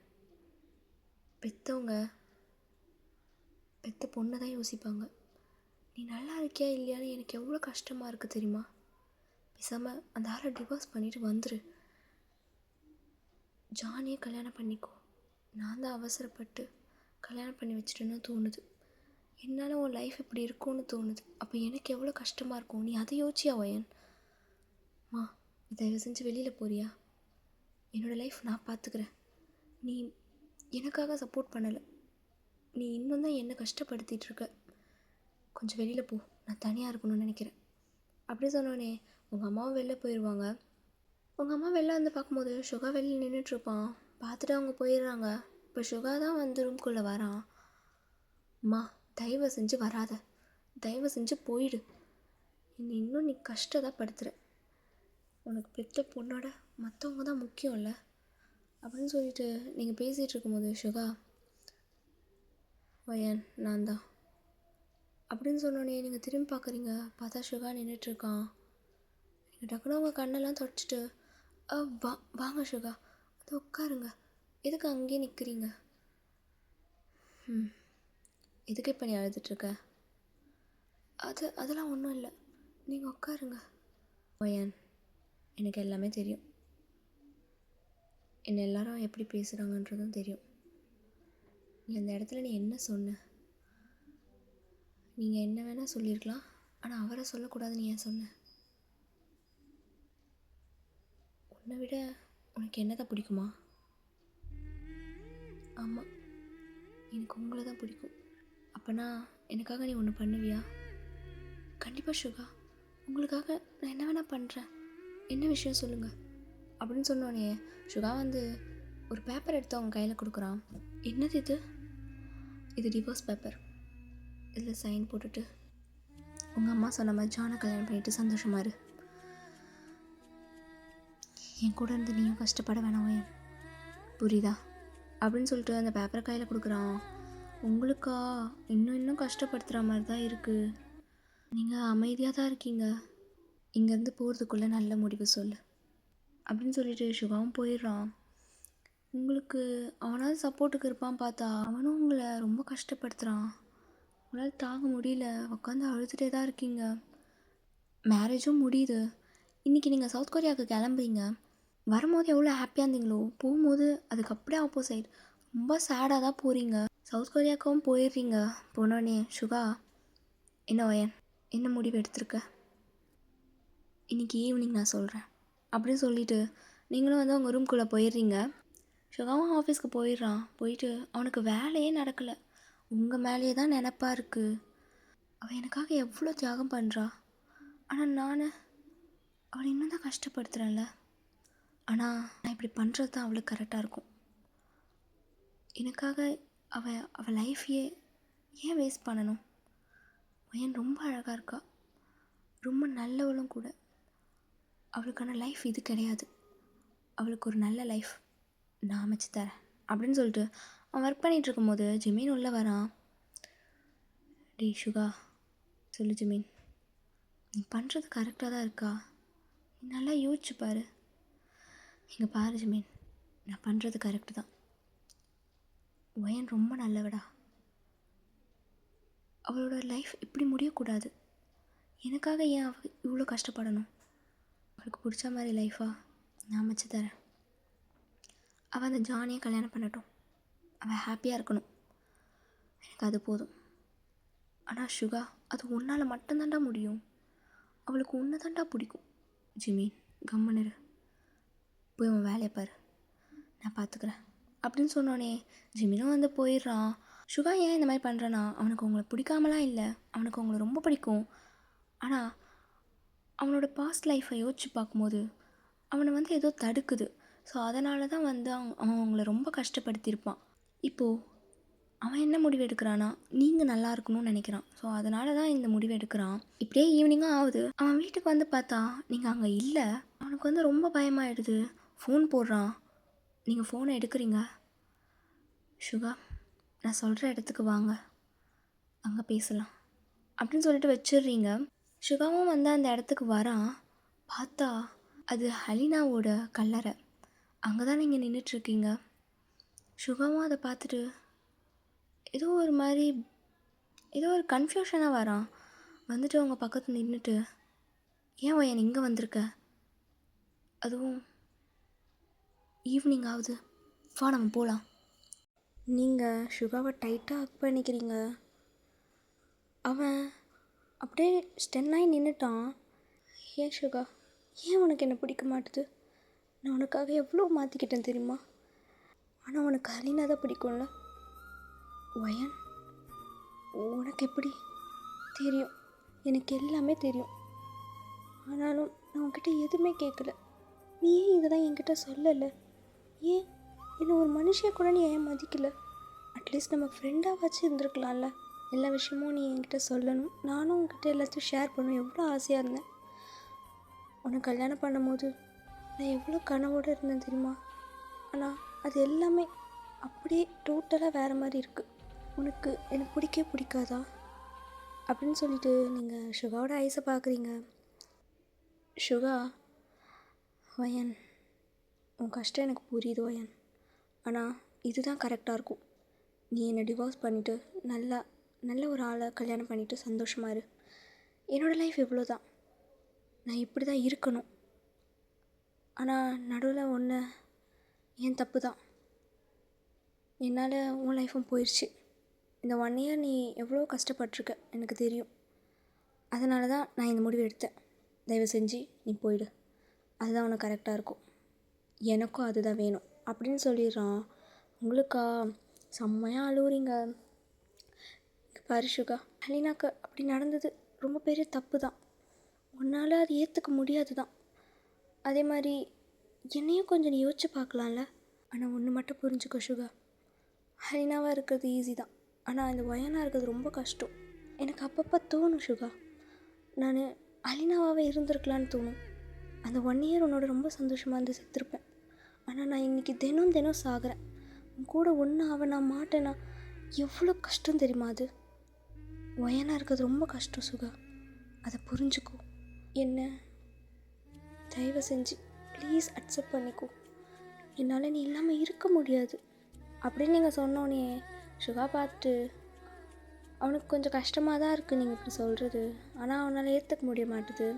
பெற்றவங்க பெற்ற பொண்ணை தான் யோசிப்பாங்க. நீ நல்லா இருக்கியா இல்லையான்னு எனக்கு எவ்வளோ கஷ்டமாக இருக்குது தெரியுமா? பேசாமல் அந்த ஆளை டிவோர்ஸ் பண்ணிவிட்டு வந்துரு. ஜானியை கல்யாணம் பண்ணிக்கோ. நான் தான் அவசரப்பட்டு கல்யாணம் பண்ணி வச்சுட்டேன்னு தோணுது. என்னால் உன் லைஃப் இப்படி இருக்கும்னு தோணுது. அப்போ எனக்கு எவ்வளோ கஷ்டமாக இருக்கும். நீ அதை யோசிச்சியா வயன்? தயவு செஞ்சு வெளியில் போறியா? என்னோடய லைஃப் நான் பார்த்துக்கிறேன். நீ எனக்காக சப்போர்ட் பண்ணலை, நீ இன்னும் தான் என்னை கஷ்டப்படுத்திகிட்ருக்க. கொஞ்சம் வெளியில் போ, நான் தனியாக இருக்கணும்னு நினைக்கிறேன். அப்படி சொன்னோடனே உங்கள் அம்மாவும் வெளில போயிடுவாங்க. உங்கள் அம்மா வெளில வந்து பார்க்கும்போது சுகா வெளியில் நின்றுட்டுருப்பான். பார்த்துட்டு அவங்க போயிடுறாங்க. இப்போ சுகா தான் வந்து ரூம்குள்ளே வரான். தயவு செஞ்சு வராத, தயவு செஞ்சு போயிடு. இன்னும் நீ கஷ்டதான் படுத்துகிற. உனக்கு பெற்ற பொண்ணோட மற்றவங்க தான் முக்கியம் இல்லை அப்படின்னு சொல்லிட்டு நீங்கள் பேசிகிட்டு இருக்கும்போது சுகா, வயன் நான் தான் அப்படின்னு சொன்னோன்னே நீங்கள் திரும்பி பார்க்குறீங்க. பார்த்தா சுகா நின்றுட்டுருக்கான். நீங்கள் டக்குனு உங்கள் கண்ணெல்லாம் தொடச்சிட்டு வாங்க சுகா, அது உட்காருங்க, எதுக்கு அங்கேயே நிற்கிறீங்க? எதுக்கு இப்போ நீ அழுதுட்ருக்க? அதெல்லாம் ஒன்றும் இல்லை, நீங்கள் உட்காருங்க. ஒயன், எனக்கு எல்லாமே தெரியும். என்னை எல்லாரும் எப்படி பேசுகிறாங்கன்றதும் தெரியும். இந்த இடத்துல நீ என்ன சொன்ன? நீங்கள் என்ன வேணால் சொல்லியிருக்கலாம், ஆனால் அவரை சொல்லக்கூடாதுன்னு ஏன் சொன்ன? உன்னை விட உனக்கு என்ன தான் பிடிக்குமா? ஆமாம், எனக்கு உங்களை தான் பிடிக்கும். அப்போனா எனக்காக நீ ஒன்று பண்ணுவியா? கண்டிப்பாக சுகா, உங்களுக்காக நான் என்ன வேணால் பண்ணுறேன். என்ன விஷயம் சொல்லுங்கள் அப்படின்னு சொன்னோடனே சுகா வந்து ஒரு பேப்பர் எடுத்து அவங்க கையில் கொடுக்குறான். என்னது இது? இது டிவோர்ஸ் பேப்பர். இதில் சைன் போட்டுட்டு உங்கள் அம்மா சொன்ன மாதிரி ஜானை கல்யாணம் பண்ணிவிட்டு சந்தோஷமா இரு. என் கூட இருந்து நீயும் கஷ்டப்பட வேணாம் ஒயன், புரியுதா? அப்படின்னு சொல்லிட்டு அந்த பேப்பரை கையில் கொடுக்குறான். உங்களுக்கா இன்னும் கஷ்டப்படுத்துகிற மாதிரி தான் இருக்குது. நீங்கள் அமைதியாக தான் இருக்கீங்க. இங்கேருந்து போகிறதுக்குள்ளே நல்ல முடிவு சொல்லு அப்படின்னு சொல்லிட்டு சுகாவும் போயிடுறான். உங்களுக்கு அவனாவது சப்போர்ட்டுக்கு இருப்பான் பார்த்தா அவனும் உங்களை ரொம்ப கஷ்டப்படுத்துகிறான். உங்களால் தாங்க முடியல, உட்காந்து அழுதுகிட்டே தான் இருக்கீங்க. மேரேஜும் முடியுது. இன்றைக்கி நீங்கள் சவுத் கொரியாவுக்கு கிளம்புறீங்க. வரும்போது எவ்வளோ ஹாப்பியாக இருந்தீங்களோ, போகும்போது அதுக்கு அப்படியே ஆப்போசைட் ரொம்ப சேடாக தான் போகிறீங்க. சவுத் கொரியாவுக்கும் போயிடுறீங்க. போனோடனே சுகா, என்ன ஒயன், என்ன முடிவு எடுத்திருக்க? இன்றைக்கி ஈவினிங் நான் சொல்கிறேன் அப்படின்னு சொல்லிவிட்டு நீங்களும் வந்து அவங்க ரூம்குள்ளே போயிடுறீங்க. சுகாவும் ஆஃபீஸ்க்கு போயிடுறான். போயிட்டு அவனுக்கு வேலையே நடக்கலை, உங்கள் மேலேயே தான் நினப்பா இருக்குது. அவள் எனக்காக எவ்வளோ தியாகம் பண்ணுறா, ஆனால் நான் அவளை இன்னும் தான் கஷ்டப்படுத்துகிறேன்ல. ஆனால் நான் இப்படி பண்ணுறது தான் அவளுக்கு கரெக்டாக இருக்கும். எனக்காக அவள் லைஃப்பையே ஏன் வேஸ்ட் பண்ணணும்? ஏன் ரொம்ப அழகாக இருக்கா, ரொம்ப நல்லவளும் கூட. அவளுக்கான லைஃப் இது கிடையாது. அவளுக்கு ஒரு நல்ல லைஃப் நான் அமைச்சு தரேன் அப்படின்னு சொல்லிட்டு அவன் ஒர்க் பண்ணிகிட்டு இருக்கும்போது ஜிமீன் உள்ளே வரான். டே சுகா, சொல்லு ஜிமீன், நீ பண்ணுறது கரெக்டாக தான் இருக்கா? நீ நல்லா யோசிச்சு பாரு. இங்கே பாரு ஜிமீன், நான் பண்ணுறது கரெக்டு தான். ஒயன் ரொம்ப நல்லவடா. அவளோட லைஃப் இப்படி முடியக்கூடாது. எனக்காக ஏன் அவள் இவ்வளோ கஷ்டப்படணும்? அவளுக்கு பிடிச்ச மாதிரி லைஃபா நான் அமைச்சு தரேன். அவள் அந்த ஜானியை கல்யாணம் பண்ணட்டும், அவள் ஹாப்பியாக இருக்கணும், எனக்கு அது போதும். ஆனால் சுகா, அது உன்னால் மட்டும்தான்டா முடியும். அவளுக்கு உன்னை தான்டா பிடிக்கும். ஜிமீன் கம்மனிரு, போய் உன் வேலையை பாரு, நான் பார்த்துக்கிறேன் அப்படின்னு சொன்னோன்னே ஜிமினும் வந்து போயிடுறான். சுகா ஏன் இந்த மாதிரி பண்ணுறான்னா, அவனுக்கு உங்களை பிடிக்காமலாம் இல்லை, அவனுக்கு உங்களை ரொம்ப பிடிக்கும். ஆனால் அவனோட பாஸ்ட் லைஃப்பை யோசிச்சு பார்க்கும்போது அவனை வந்து ஏதோ தடுக்குது. ஸோ அதனால தான் வந்து அவன் அவங்கள ரொம்ப கஷ்டப்படுத்தியிருப்பான். இப்போது அவன் என்ன முடிவு எடுக்கிறான்னா, நீங்கள் நல்லா இருக்கணும்னு நினைக்கிறான். ஸோ அதனால தான் இந்த முடிவு எடுக்கிறான். இப்படியே ஈவினிங்காக ஆகுது. அவன் வீட்டுக்கு வந்து பார்த்தா நீங்கள் அங்கே இல்லை. அவனுக்கு வந்து ரொம்ப பயமாயிடுது. ஃபோன் போடுறான். நீங்கள் ஃபோனை எடுக்கிறீங்க. சுகா, நான் சொல்கிற இடத்துக்கு வாங்க, அங்கே பேசலாம் அப்படின்னு சொல்லிட்டு வச்சிடுறீங்க. சுகாவும் வந்து அந்த இடத்துக்கு வரான். பார்த்தா அது ஹலினாவோட கல்லறை. அங்கே தான் நீங்கள் நின்றுட்டுருக்கீங்க. சுகாவும் அதை பார்த்துட்டு ஏதோ ஒரு கன்ஃபியூஷனாக வரான். வந்துட்டு அவங்க பக்கத்தில் நின்றுட்டு, ஏன் ஒயன் இங்கே வந்திருக்க, அதுவும் ஈவினிங் ஆகுது, வா நம்ம போகலாம். நீங்கள் சுகாவை டைட்டாக ஹக் பண்ணிக்கிறீங்க. அவன் அப்படியே ஸ்டென்னாகி நின்றுட்டான். ஏன் சுகா, ஏன் உனக்கு என்ன பிடிக்க மாட்டுது? நான் உனக்காக எவ்வளோ மாற்றிக்கிட்டேன் தெரியுமா? ஆனால் உனக்கு ஹலினா தான் பிடிக்கும்ல. ஒயன், உனக்கு எப்படி தெரியும்? எனக்கு எல்லாமே தெரியும். ஆனாலும் நான் உன்கிட்ட எதுவுமே கேட்கல. நீ ஏன் இதெல்லாம் என்கிட்ட சொல்லலை? ஏன் என்னை ஒரு மனுஷியை கூட நீ ஏன் மதிக்கலை? அட்லீஸ்ட் நம்ம ஃப்ரெண்டாக வச்சு இருந்திருக்கலாம்ல. எல்லா விஷயமும் நீ என்கிட்ட சொல்லணும், நானும் உன்கிட்ட எல்லாத்தையும் ஷேர் பண்ணணும் எவ்வளோ ஆசையாக இருந்தேன். உனக்கு கல்யாணம் பண்ணும்போது நான் எவ்வளோ கனவோடு இருந்தேன் தெரியுமா? ஆனால் அது எல்லாமே அப்படியே டோட்டலாக வேறு மாதிரி இருக்குது. உனக்கு எனக்கு பிடிக்கவே பிடிக்காதா அப்படின்னு சொல்லிட்டு நீங்கள் சுகாவோட ஐஸை பார்க்குறீங்க. சுகா, ஒயன், உன் கஷ்டம் எனக்கு புரியுது ஒயன். ஆனால் இதுதான் கரெக்டாக இருக்கும். நீ என்னை டிவோர்ஸ் பண்ணிவிட்டு நல்லா நல்ல ஒரு ஆளை கல்யாணம் பண்ணிவிட்டு சந்தோஷமாக இரு. என்னோடய லைஃப் இவ்வளோ தான். நான் இப்படி தான் இருக்கணும். ஆனால் நடுவில் ஒன்று என் தப்பு தான். என்னால் உன் லைஃப்பும் போயிடுச்சு. இந்த 1 இயர் நீ எவ்வளோ கஷ்டப்பட்டிருக்க எனக்கு தெரியும். அதனால தான் நான் இந்த முடிவு எடுத்தேன். தயவு செஞ்சு நீ போயிடு. அதுதான் உனக்கு கரெக்டாக இருக்கும். எனக்கும் அதுதான் வேணும் அப்படின்னு சொல்லிடுறான். உங்களுக்கா செம்மையாக அழுவுறீங்க. பாரு சுகா, ஹலினாக்கு அப்படி நடந்தது ரொம்ப பெரிய தப்பு தான். உன்னால் அது ஏற்றுக்க முடியாது தான். அதே மாதிரி என்னையும் கொஞ்சம் நீ யோசிச்சு பார்க்கலாம்ல. ஆனால் ஒன்று மட்டும் புரிஞ்சுக்கோ சுகா, ஹலினாவாக இருக்கிறது ஈஸி தான். ஆனால் இந்த வயனாக இருக்கிறது ரொம்ப கஷ்டம். எனக்கு அப்பப்போ தோணும் சுகா, நான் ஹலினாவாகவே இருந்திருக்கலான்னு தோணும். அந்த 1 இயர் உன்னோட ரொம்ப சந்தோஷமாக இருந்து செத்துருப்பேன். ஆனால் நான் இன்றைக்கி தினம் சாகிறேன். உன் கூட ஒன்று அவன் நான் மாட்டேன்னா எவ்வளோ கஷ்டம் தெரியுமா? அது வயனாக இருக்கிறது ரொம்ப கஷ்டம் சுகா, அதை புரிஞ்சுக்கோ. என்ன தயவு செஞ்சு ப்ளீஸ் அக்செப்ட் பண்ணிக்கோ. என்னால் நீ இல்லாமல் இருக்க முடியாது அப்படின்னு நீங்கள் சொன்னோன்னே சுகா பார்த்துட்டு, அவனுக்கு கொஞ்சம் கஷ்டமாக தான் இருக்குது நீங்கள் இப்படி சொல்கிறது. ஆனால் அவனால் ஏற்றுக்க முடிய மாட்டுது.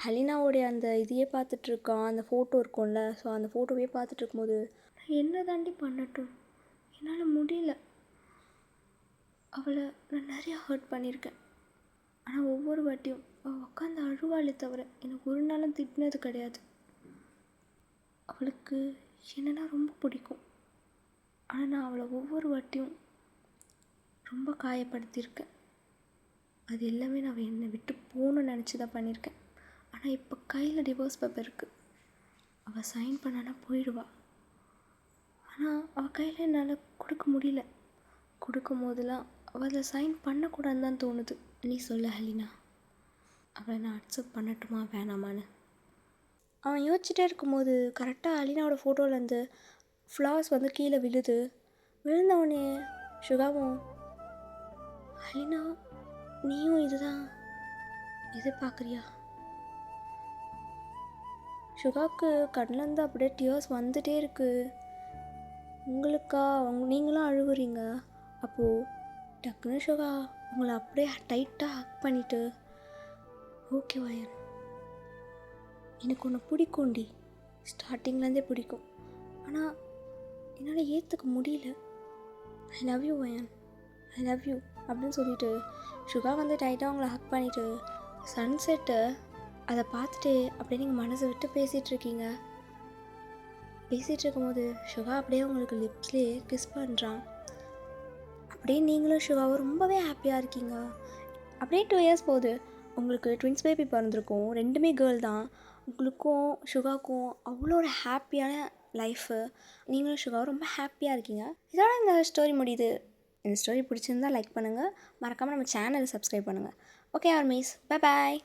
ஹலினாவோடைய அந்த இதையே பார்த்துட்ருக்கான். அந்த ஃபோட்டோ இருக்கும்ல, ஸோ அந்த ஃபோட்டோவே பார்த்துட்டு இருக்கும்போது நான் என்ன தாண்டி பண்ணட்டும், என்னால் முடியல. அவளை நான் நிறையா ஹர்ட் பண்ணியிருக்கேன். ஆனால் ஒவ்வொரு வாட்டியும் அவள் உட்காந்து அழுவாளே தவிர எனக்கு ஒரு நாளும் திட்டினது கிடையாது. அவளுக்கு என்னன்னா ரொம்ப பிடிக்கும். ஆனால் நான் அவளை ஒவ்வொரு வாட்டியும் ரொம்ப காயப்படுத்தியிருக்கேன். அது எல்லாமே நான் என்னை விட்டு போகணும்னு நினச்சி தான் பண்ணியிருக்கேன். ஆனால் இப்போ கையில் டிவோர்ஸ் பேப்பர் இருக்குது. அவள் சைன் பண்ணானா போயிடுவா. ஆனால் அவள் கையில் என்னால் கொடுக்க முடியல. கொடுக்கும் போதெல்லாம் அவள் அதை சைன் பண்ணக்கூடாதுன்னு தான் தோணுது. நீ சொல்ல ஹலினா, அவளை நான் அக்செப்ட் பண்ணட்டுமா வேணாமான்னு. அவன் யோசிச்சுட்டே இருக்கும்போது கரெக்டாக ஹலினாவோட ஃபோட்டோலேருந்து ஃப்ளவர்ஸ் வந்து கீழே விழுது. விழுந்தவொடனே சுகாவும், ஹலினா நீயும் இதுதான் எதிர்பார்க்குறியா? சுகாவுக்கு கண்ணிலேருந்து அப்படியே டியர்ஸ் வந்துகிட்டே இருக்குது. உங்களுக்கா நீங்களும் அழுகுறீங்க. அப்போது டக்குன்னு சுகா உங்களை அப்படியே டைட்டாக ஹக் பண்ணிவிட்டு, ஓகே வயன், எனக்கு ஒன்று பிடிக்கும்டி, ஸ்டார்டிங்லேருந்தே பிடிக்கும். ஆனால் என்னால் ஏற்றுக்க முடியல. ஐ லவ் யூ வயன், ஐ லவ் யூ அப்படின்னு சொல்லிவிட்டு சுகா வந்து டைட்டாக உங்களை ஹக் பண்ணிவிட்டு சன்செட்டு அதை பார்த்துட்டு அப்படியே நீங்கள் மனசை விட்டு பேசிகிட்ருக்கீங்க. பேசிகிட்டு இருக்கும்போது சுகா அப்படியே உங்களுக்கு லிப்ஸ்லேயே கிஸ் பண்ணுறான். அப்படியே நீங்களும் சுகாவும் ரொம்பவே ஹாப்பியாக இருக்கீங்க. அப்படியே 2 இயர்ஸ் போகுது. உங்களுக்கு ட்வின்ஸ் பேபி பிறந்திருக்கும். 2மே கேர்ள் தான். உங்களுக்கும் சுகாவுக்கும் அவ்வளோ ஒரு ஹாப்பியான லைஃபு. நீங்களும் சுகாவும் ரொம்ப ஹாப்பியாக இருக்கீங்க. இதோட இந்த ஸ்டோரி முடியுது. இந்த ஸ்டோரி பிடிச்சிருந்தால் லைக் பண்ணுங்கள். மறக்காமல் நம்ம சேனலை சப்ஸ்கிரைப் பண்ணுங்கள். Okay armies, bye bye.